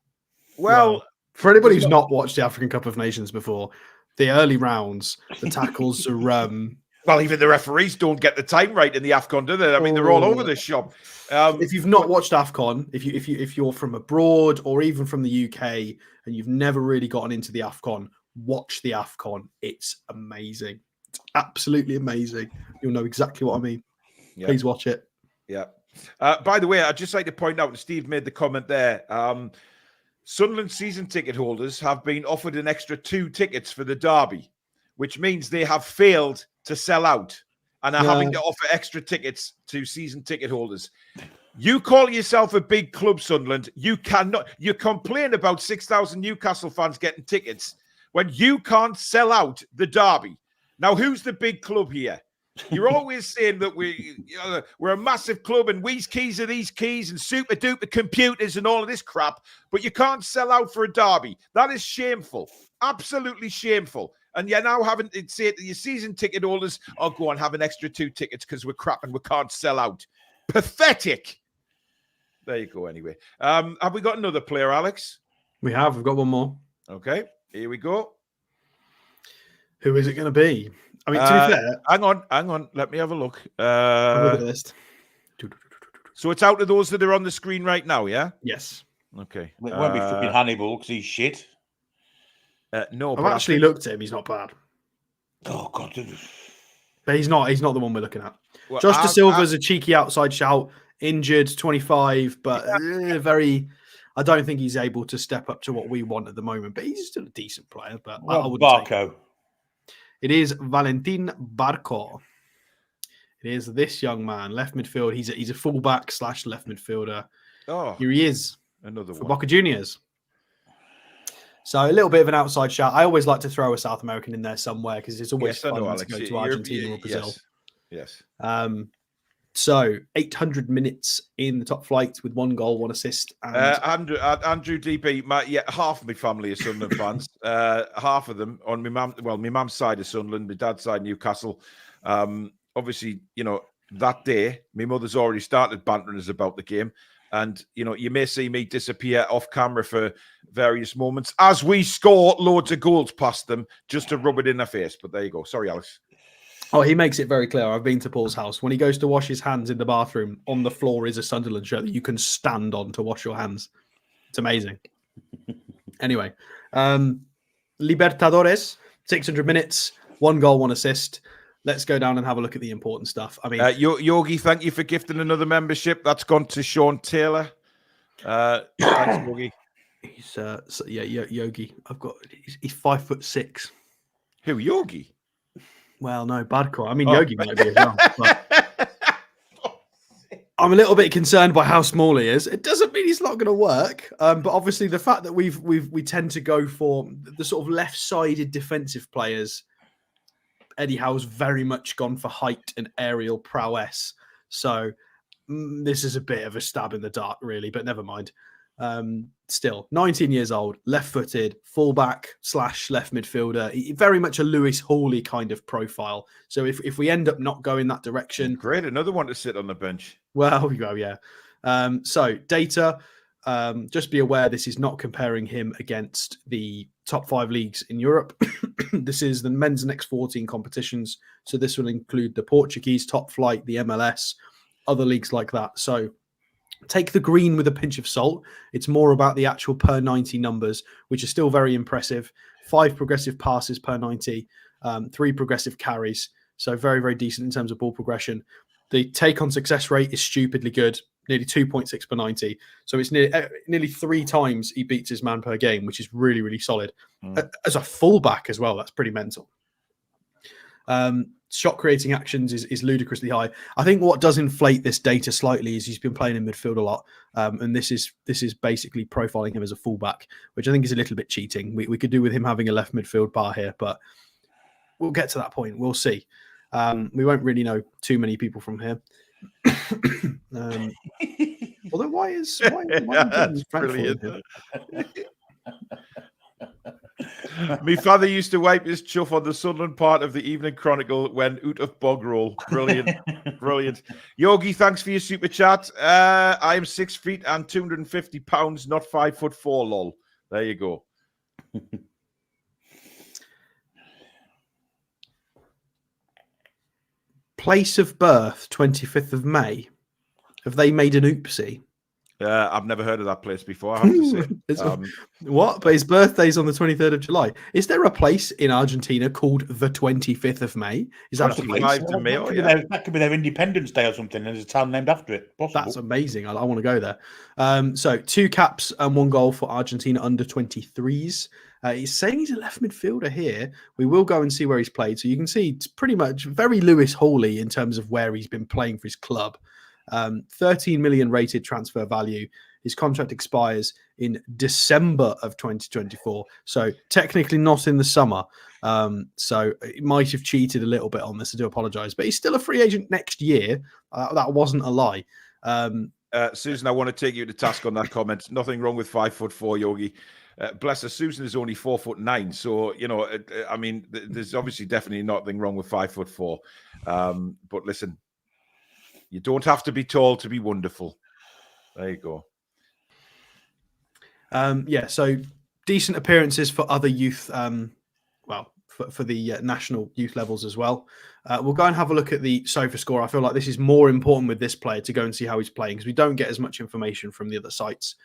well, for anybody who's not watched the African Cup of Nations before, the early rounds, the tackles are well, even the referees don't get the time right in the AFCON, do they? I mean, they're all over the shop. If you've not watched AFCON, if you're from abroad or even from the UK and you've never really gotten into the AFCON, watch the AFCON. It's amazing. It's absolutely amazing. You'll know exactly what I mean. Yeah. Please watch it. Yeah. By the way, I'd just like to point out, Steve made the comment there, Sunderland season ticket holders have been offered an extra 2 tickets for the derby, which means they have failed to sell out and are having to offer extra tickets to season ticket holders. You call yourself a big club, Sunderland. You cannot. You complain about 6,000 Newcastle fans getting tickets when you can't sell out the derby. Now, who's the big club here? You're always saying that we're a massive club and we's keys are these keys and super duper computers and all of this crap, but you can't sell out for a derby. That is shameful. Absolutely shameful. And you're now having to say to your season ticket holders, oh, go on, have an extra 2 tickets because we're crap and we can't sell out. Pathetic. There you go, anyway. Have we got another player, Alex? We have. We've got one more. Okay, here we go. Who is it going to be? I mean, to be fair... Hang on. Let me have a look. Look at this. So it's out of those that are on the screen right now, yeah? Yes. Okay. It won't be fucking Hannibal because he's shit. No, I've actually looked at him. He's not bad. Oh, God. But he's not the one we're looking at. Well, Josh Da Silva's a cheeky outside shout. Injured, 25, but very... I don't think he's able to step up to what we want at the moment, but he's still a decent player. But I wouldn't Barco. It is Valentin Barco. It is this young man, left midfield. He's a fullback / left midfielder. Oh, here he is. Another for Boca Juniors. So a little bit of an outside shout. I always like to throw a South American in there somewhere because it's always fun to go to Argentina or Brazil. Yes. So 800 minutes in the top flight with 1 goal, 1 assist. And... Andrew DB, half of my family are Sunderland fans. Half of them on my mum's side is Sunderland, my dad's side Newcastle. Obviously, that day, my mother's already started bantering us about the game. And, you may see me disappear off camera for various moments as we score loads of goals past them just to rub it in their face. But there you go. Sorry, Alex. Oh, he makes it very clear. I've been to Paul's house. When he goes to wash his hands in the bathroom, on the floor is a Sunderland shirt that you can stand on to wash your hands. It's amazing. Anyway, Libertadores, 600 minutes, 1 goal, 1 assist. Let's go down and have a look at the important stuff. I mean, Yogi, thank you for gifting another membership. That's gone to Sean Taylor. Thanks, Yogi. He's Yogi. He's 5'6". Who, Yogi? Well, no, Badcore. I mean, Yogi might be as well. But I'm a little bit concerned by how small he is. It doesn't mean he's not going to work. But obviously, the fact that we tend to go for the sort of left-sided defensive players, Eddie Howe's very much gone for height and aerial prowess. So this is a bit of a stab in the dark, really. But never mind. Still 19 years old, left-footed, fullback / left midfielder, very much a Lewis Hawley kind of profile. So if we end up not going that direction, great, another one to sit on the bench. Well, we go, yeah. So data, just be aware this is not comparing him against the top 5 leagues in Europe. This is the men's next 14 competitions. So this will include the Portuguese top flight, the MLS, other leagues like that. So take the green with a pinch of salt. It's more about the actual per 90 numbers, which are still very impressive. 5 progressive passes per 90, 3 progressive carries. So very, very decent in terms of ball progression. The take on success rate is stupidly good, nearly 2.6 per 90. So it's nearly 3 times he beats his man per game, which is really, really solid. As a fullback as well, that's pretty mental. Shot creating actions is ludicrously high. I think what does inflate this data slightly is he's been playing in midfield a lot, and this is basically profiling him as a fullback, which I think is a little bit cheating. We could do with him having a left midfield bar here, but we'll get to that point. We'll see. We won't really know too many people from here. Although why that's brilliant. My father used to wipe his chuff on the Sunderland part of the Evening Chronicle when out of bog roll. Brilliant. Brilliant. Yogi, thanks for your super chat. I am 6 feet and 250 pounds, not 5'4", lol. There you go. Place of birth, 25th of May. Have they made an oopsie? I've never heard of that place before, I have to say. What? But his birthday's on the 23rd of July. Is there a place in Argentina called the 25th of May? Is that a place? That could be their Independence Day or something, and there's a town named after it. Possible. That's amazing. I want to go there. So 2 caps and 1 goal for Argentina under 23s. He's saying he's a left midfielder here. We will go and see where he's played. So you can see it's pretty much very Lewis Hawley in terms of where he's been playing for his club. 13 million rated transfer value. His contract expires in December of 2024. So technically not in the summer. So it might have cheated a little bit on this. I do apologize. But he's still a free agent next year. That wasn't a lie. Susan, I want to take you to task on that comment. Nothing wrong with 5'4", Yogi. Bless her, Susan is only 4'9". So, you know, I mean, there's obviously definitely nothing wrong with 5'4". But listen, you don't have to be tall to be wonderful. There you go. So decent appearances for other youth, for the national youth levels as well. We'll go and have a look at the SOFA score. I feel like this is more important with this player to go and see how he's playing because we don't get as much information from the other sites.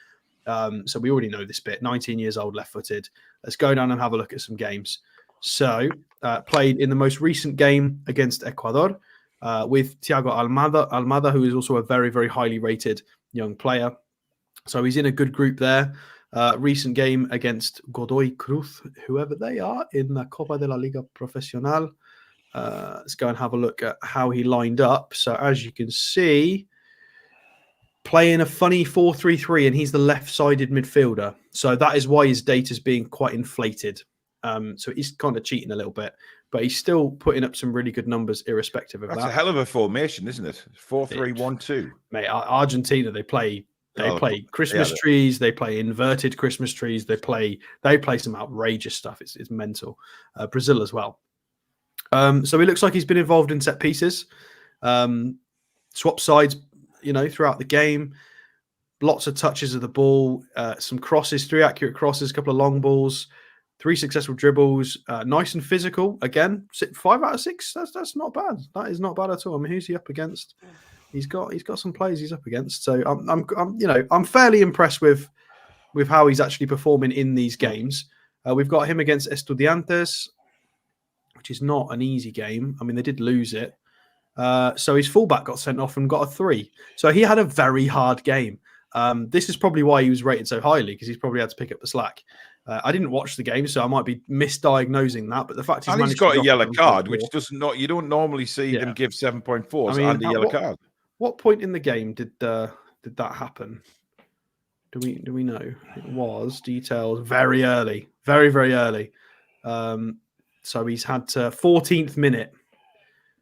So we already know this bit. 19 years old, left-footed. Let's go down and have a look at some games. So played in the most recent game against Ecuador with Thiago Almada, who is also a very, very highly rated young player. So he's in a good group there. Recent game against Godoy Cruz, whoever they are, in the Copa de la Liga Profesional. Let's go and have a look at how he lined up. So as you can see, playing a funny 4-3-3, and he's the left-sided midfielder. So that is why his data's being quite inflated. So he's kind of cheating a little bit, but he's still putting up some really good numbers irrespective of that. That's a hell of a formation, isn't it? 4-3-1-2. Mate, Argentina, they play Christmas trees, they play inverted Christmas trees, they play some outrageous stuff. It's mental. Brazil as well. So he looks like he's been involved in set pieces, swap sides, throughout the game. Lots of touches of the ball, some crosses, 3 accurate crosses, a couple of long balls, 3 successful dribbles, nice and physical. Again, 5 out of 6. That's not bad. That is not bad at all. I mean, who's he up against? He's got some players he's up against. So I'm fairly impressed with how he's actually performing in these games. We've got him against Estudiantes, which is not an easy game. I mean, they did lose it. So his fullback got sent off and got a 3. So he had a very hard game. This is probably why he was rated so highly, because he's probably had to pick up the slack. I didn't watch the game, so I might be misdiagnosing that. But the fact he's got a yellow card, which you don't normally see them give 7.4s and a yellow card. What point in the game did that happen? Do we know? It was detailed very early, very, very early. So he's had to 14th minute.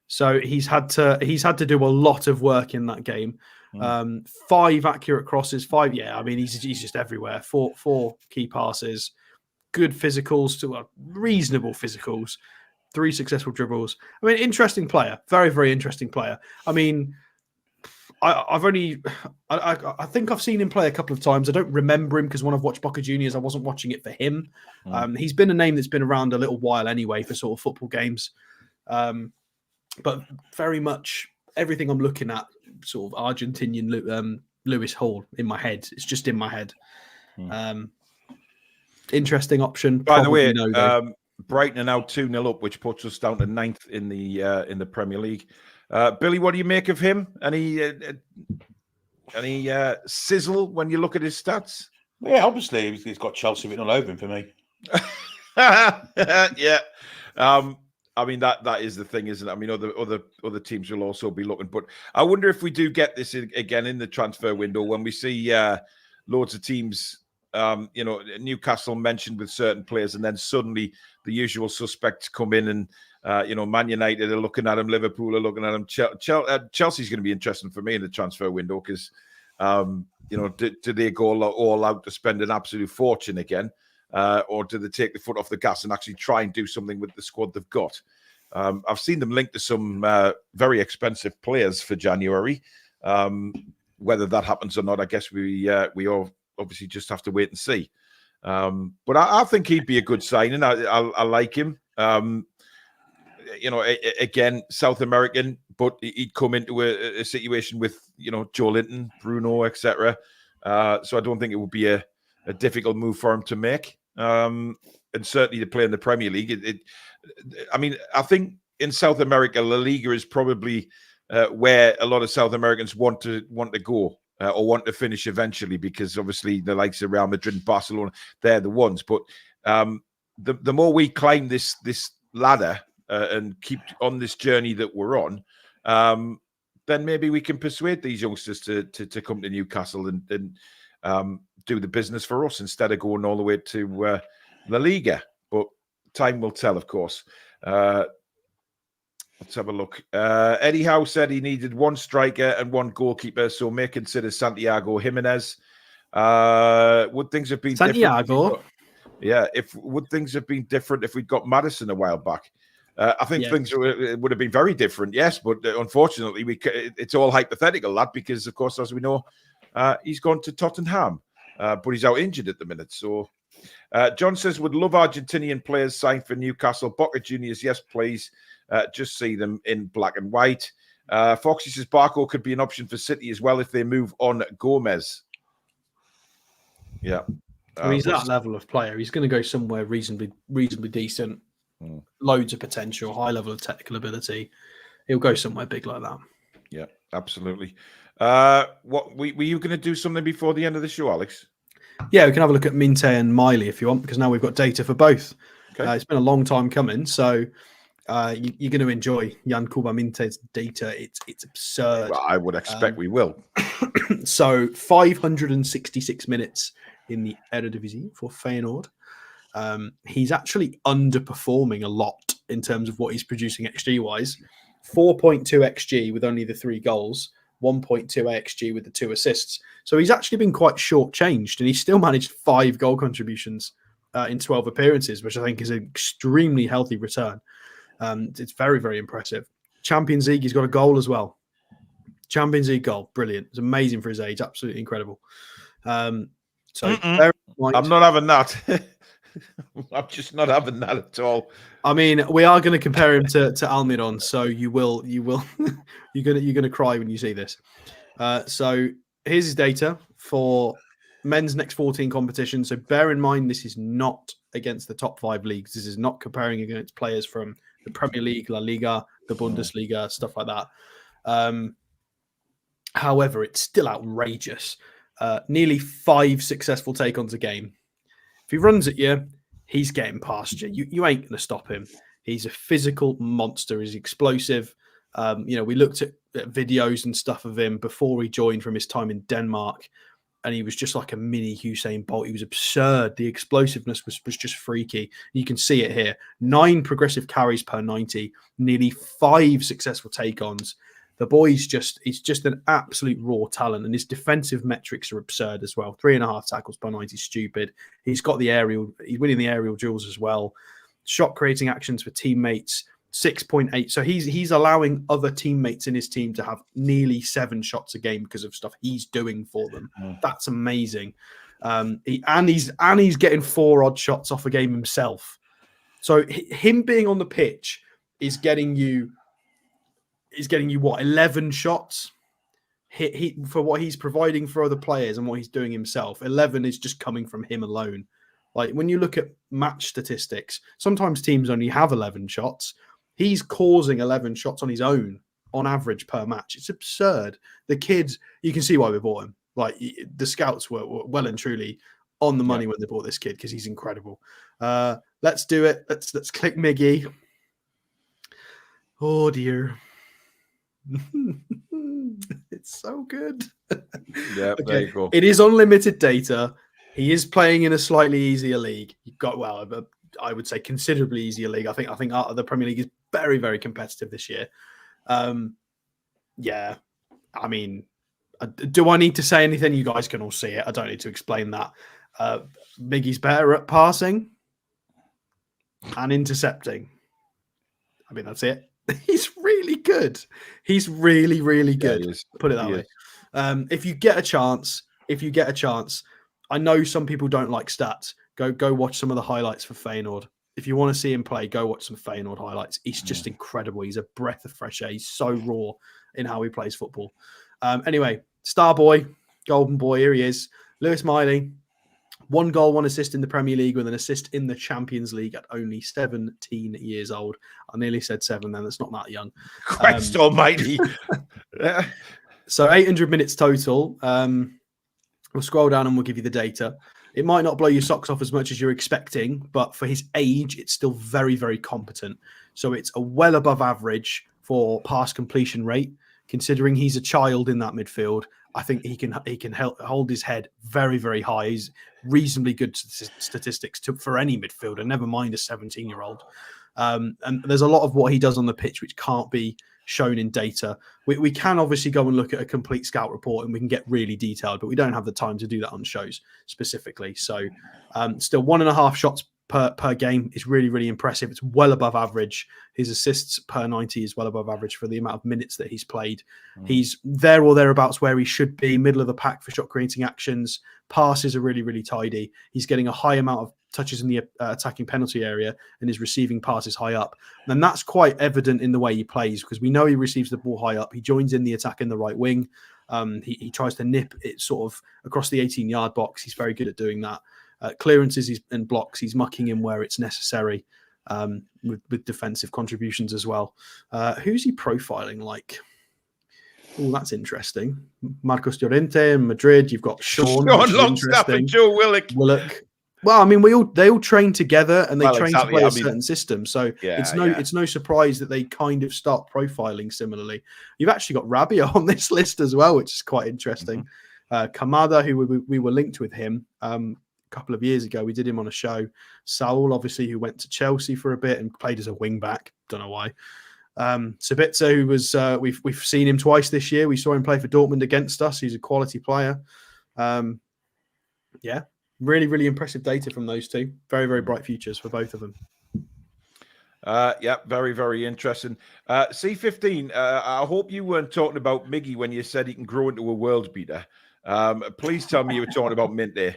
So he's had to do a lot of work in that game. 5 accurate crosses, 5. Yeah, I mean he's just everywhere. 4 key passes, good physicals to reasonable physicals, 3 successful dribbles. I mean, interesting player, very, very interesting player. I mean, I think I've seen him play a couple of times. I don't remember him because when I've watched Boca Juniors, I wasn't watching it for him. He's been a name that's been around a little while anyway for sort of football games. But very much everything I'm looking at, sort of Argentinian Lewis Hall in my head. It's just in my head. Interesting option. By the way, Brighton are now 2-0 up, which puts us down to 9th in the Premier League. Billy, what do you make of him? Any sizzle when you look at his stats? Yeah, obviously he's got Chelsea written all over him for me. Yeah. I mean that is the thing, isn't it? I mean, other teams will also be looking, but I wonder if we do get this again in the transfer window when we see loads of teams. Newcastle mentioned with certain players, and then suddenly the usual suspects come in, and Man United are looking at him, Liverpool are looking at him. Chelsea's going to be interesting for me in the transfer window because, do they go all out to spend an absolute fortune again, or do they take the foot off the gas and actually try and do something with the squad they've got? I've seen them linked to some very expensive players for January. Whether that happens or not, I guess we all obviously just have to wait and see. But I think he'd be a good signing. I like him. Again, South American, but he'd come into a situation with, Joe Linton, Bruno, etc. So I don't think it would be a difficult move for him to make. And certainly to play in the Premier League. I think in South America, La Liga is probably where a lot of South Americans want to go. Or want to finish eventually, because obviously the likes of Real Madrid and Barcelona, they're the ones. But the more we climb this ladder and keep on this journey that we're on, then maybe we can persuade these youngsters to come to Newcastle and do the business for us instead of going all the way to La Liga. But time will tell, of course. Let's have a look. Eddie Howe said he needed one striker and one goalkeeper, so may consider Santiago Jimenez. Would things have been Santiago? Would things have been different if we'd got Maddison a while back? I think things would have been very different, yes, but unfortunately, it's all hypothetical, that, because, of course, as we know, he's gone to Tottenham, but he's out injured at the minute. So John says, would love Argentinian players signed for Newcastle. Boca Juniors, yes, please. Just see them in black and white. Foxy says Barco could be an option for City as well if they move on Gomez. Yeah. He's that level of player. He's going to go somewhere reasonably decent. Loads of potential, high level of technical ability. He'll go somewhere big like that. Yeah, absolutely. Were you going to do something before the end of the show, Alex? Yeah, we can have a look at Minte and Miley if you want, because now we've got data for both. Okay. It's been a long time coming, so you're going to enjoy Jan Kuba Minte's data. It's absurd. Well, I would expect we will. So 566 minutes in the Eredivisie for Feyenoord. He's actually underperforming a lot in terms of what he's producing XG-wise. 4.2 XG with only the 3 goals, 1.2 XG with the 2 assists. So he's actually been quite short-changed, and he's still managed 5 goal contributions in 12 appearances, which I think is an extremely healthy return. It's very, very impressive. Champions League, he's got a goal as well. Champions League goal, brilliant. It's amazing for his age, absolutely incredible. I'm not having that. I'm just not having that at all. I mean, we are going to compare him to Almiron, so you will you're going to cry when you see this. So here's his data for men's next 14 competitions. So bear in mind, this is not against the top 5 leagues. This is not comparing against players from the Premier League, La Liga, the Bundesliga, stuff like that. However, it's still outrageous. Nearly 5 successful take-ons a game. If he runs at you, he's getting past you. You ain't going to stop him. He's a physical monster. He's explosive. We looked at videos and stuff of him before he joined from his time in Denmark, and he was just like a mini Usain Bolt. He was absurd. The explosiveness was just freaky. You can see it here. 9 progressive carries per 90, nearly 5 successful take-ons. The boy's he's just an absolute raw talent, and his defensive metrics are absurd as well. 3.5 tackles per 90, stupid. He's got the aerial, he's winning the aerial duels as well. Shot creating actions for teammates, 6.8. So he's allowing other teammates in his team to have nearly 7 shots a game because of stuff he's doing for them. That's amazing. He's getting 4 odd shots off a game himself. So him being on the pitch is getting you what, 11 shots? He for what he's providing for other players and what he's doing himself. 11 is just coming from him alone. Like when you look at match statistics, sometimes teams only have 11 shots. He's causing 11 shots on his own on average per match. It's absurd. The kids, you can see why we bought him. Like the scouts were well and truly on the money when they bought this kid because he's incredible. Let's do it. Let's click Miggy. Oh dear. It's so good. Yeah, okay. there you go. It is unlimited data. He is playing in a slightly easier league. You've got, I would say considerably easier league. I think the Premier League is very, very competitive this year. Yeah, I mean, do I need to say anything? You guys can all see it. I don't need to explain that. Miggy's better at passing and intercepting. I mean, that's it. He's really good. He's really, really good. Yeah, Put it that way. If you get a chance, I know some people don't like stats. Go watch some of the highlights for Feyenoord. If you want to see him play, go watch some Feyenoord highlights. He's just incredible. He's a breath of fresh air. He's so raw in how he plays football. Anyway, star boy, golden boy, here he is. Lewis Miley, 1 goal, 1 assist in the Premier League with an assist in the Champions League at only 17 years old. I nearly said 7 then. That's not that young. Christ almighty. So 800 minutes total. We'll scroll down and we'll give you the data. It might not blow your socks off as much as you're expecting, but for his age, it's still very, very competent. So it's a well above average for pass completion rate. Considering he's a child in that midfield, I think he can hold his head very, very high. He's reasonably good statistics for any midfielder, never mind a 17-year-old. And there's a lot of what he does on the pitch which can't be shown in data. We can obviously go and look at a complete scout report and we can get really detailed, but we don't have the time to do that on shows specifically. So still 1.5 shots per game is really, really impressive. It's well above average. His assists per 90 is well above average for the amount of minutes that he's played. He's there or thereabouts where he should be, middle of the pack for shot creating actions. Passes are really, really tidy. He's getting a high amount of touches in the attacking penalty area and is receiving passes high up. And that's quite evident in the way he plays because we know he receives the ball high up. He joins in the attack in the right wing. He tries to nip it sort of across the 18-yard box. He's very good at doing that. Clearances and blocks, he's mucking in where it's necessary with defensive contributions as well. Who's he profiling like? Oh, that's interesting. Marcos Llorente in Madrid. You've got Sean Longstaff and Joe Willock. Well, I mean, they all train together and they train to play a certain system. So it's no surprise that they kind of start profiling similarly. You've actually got Rabiot on this list as well, which is quite interesting. Kamada, who we were linked with him couple of years ago. We did him on a show. Saul, obviously, who went to Chelsea for a bit and played as a wing back. Don't know why. Sabitzer, who was we've seen him twice this year. We saw him play for Dortmund against us. He's a quality player. Yeah, really, really impressive data from those two. Very, very bright futures for both of them. Yeah, very, very interesting. C15, I hope you weren't talking about Miggy when you said he can grow into a world beater. Please tell me you were talking about Mint there,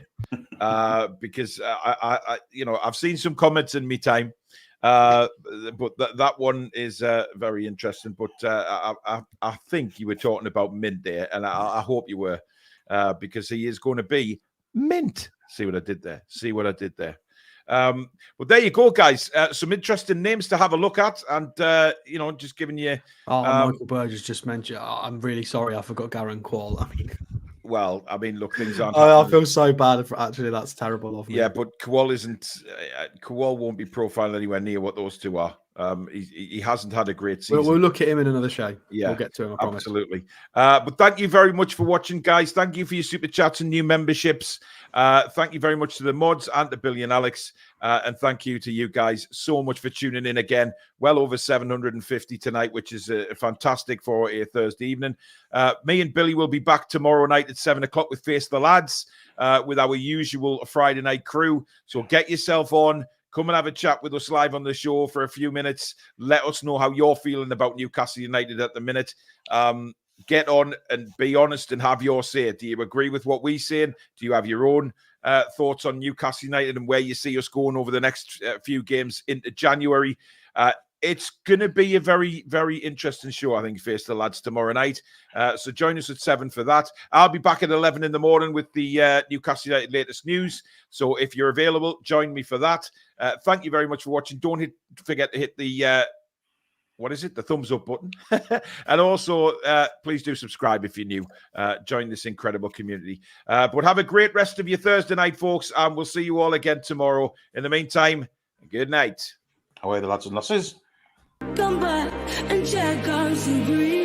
because I've seen some comments in me time, but that one is very interesting. But I think you were talking about Mint there, and I hope you were, because he is going to be Mint. See what I did there? But there you go, guys. Some interesting names to have a look at, and just giving you. Michael Burgess just mentioned. I'm really sorry, I forgot Garen Quall. Look, things aren't. I feel so bad. Actually, that's terrible of me. Yeah, but Kowal won't be profiled anywhere near what those two are. He hasn't had a great season. We'll look at him in another show. Yeah, we'll get to him. I promise. Absolutely. But thank you very much for watching, guys. Thank you for your super chats and new memberships. Thank you very much to the mods and to Billy and Alex. And thank you to you guys so much for tuning in again. Well over 750 tonight, which is fantastic for a Thursday evening. Me and Billy will be back tomorrow night at 7 o'clock with Face the Lads, with our usual Friday night crew. So get yourself on. Come and have a chat with us live on the show for a few minutes. Let us know how you're feeling about Newcastle United at the minute. Get on and be honest and have your say. Do you agree with what we're saying? Do you have your own thoughts on Newcastle United and where you see us going over the next few games into January? it's going to be a very, very interesting show, I think, face the lads tomorrow night. So join us at 7 for that. I'll be back at 11 in the morning with the Newcastle United latest news. So if you're available, join me for that. Thank you very much for watching. Don't forget to hit the... the thumbs up button. And also, please do subscribe if you're new. Join this incredible community. But have a great rest of your Thursday night, folks, and we'll see you all again tomorrow. In the meantime, good night. Away the lads and lasses. Come back and check out some green.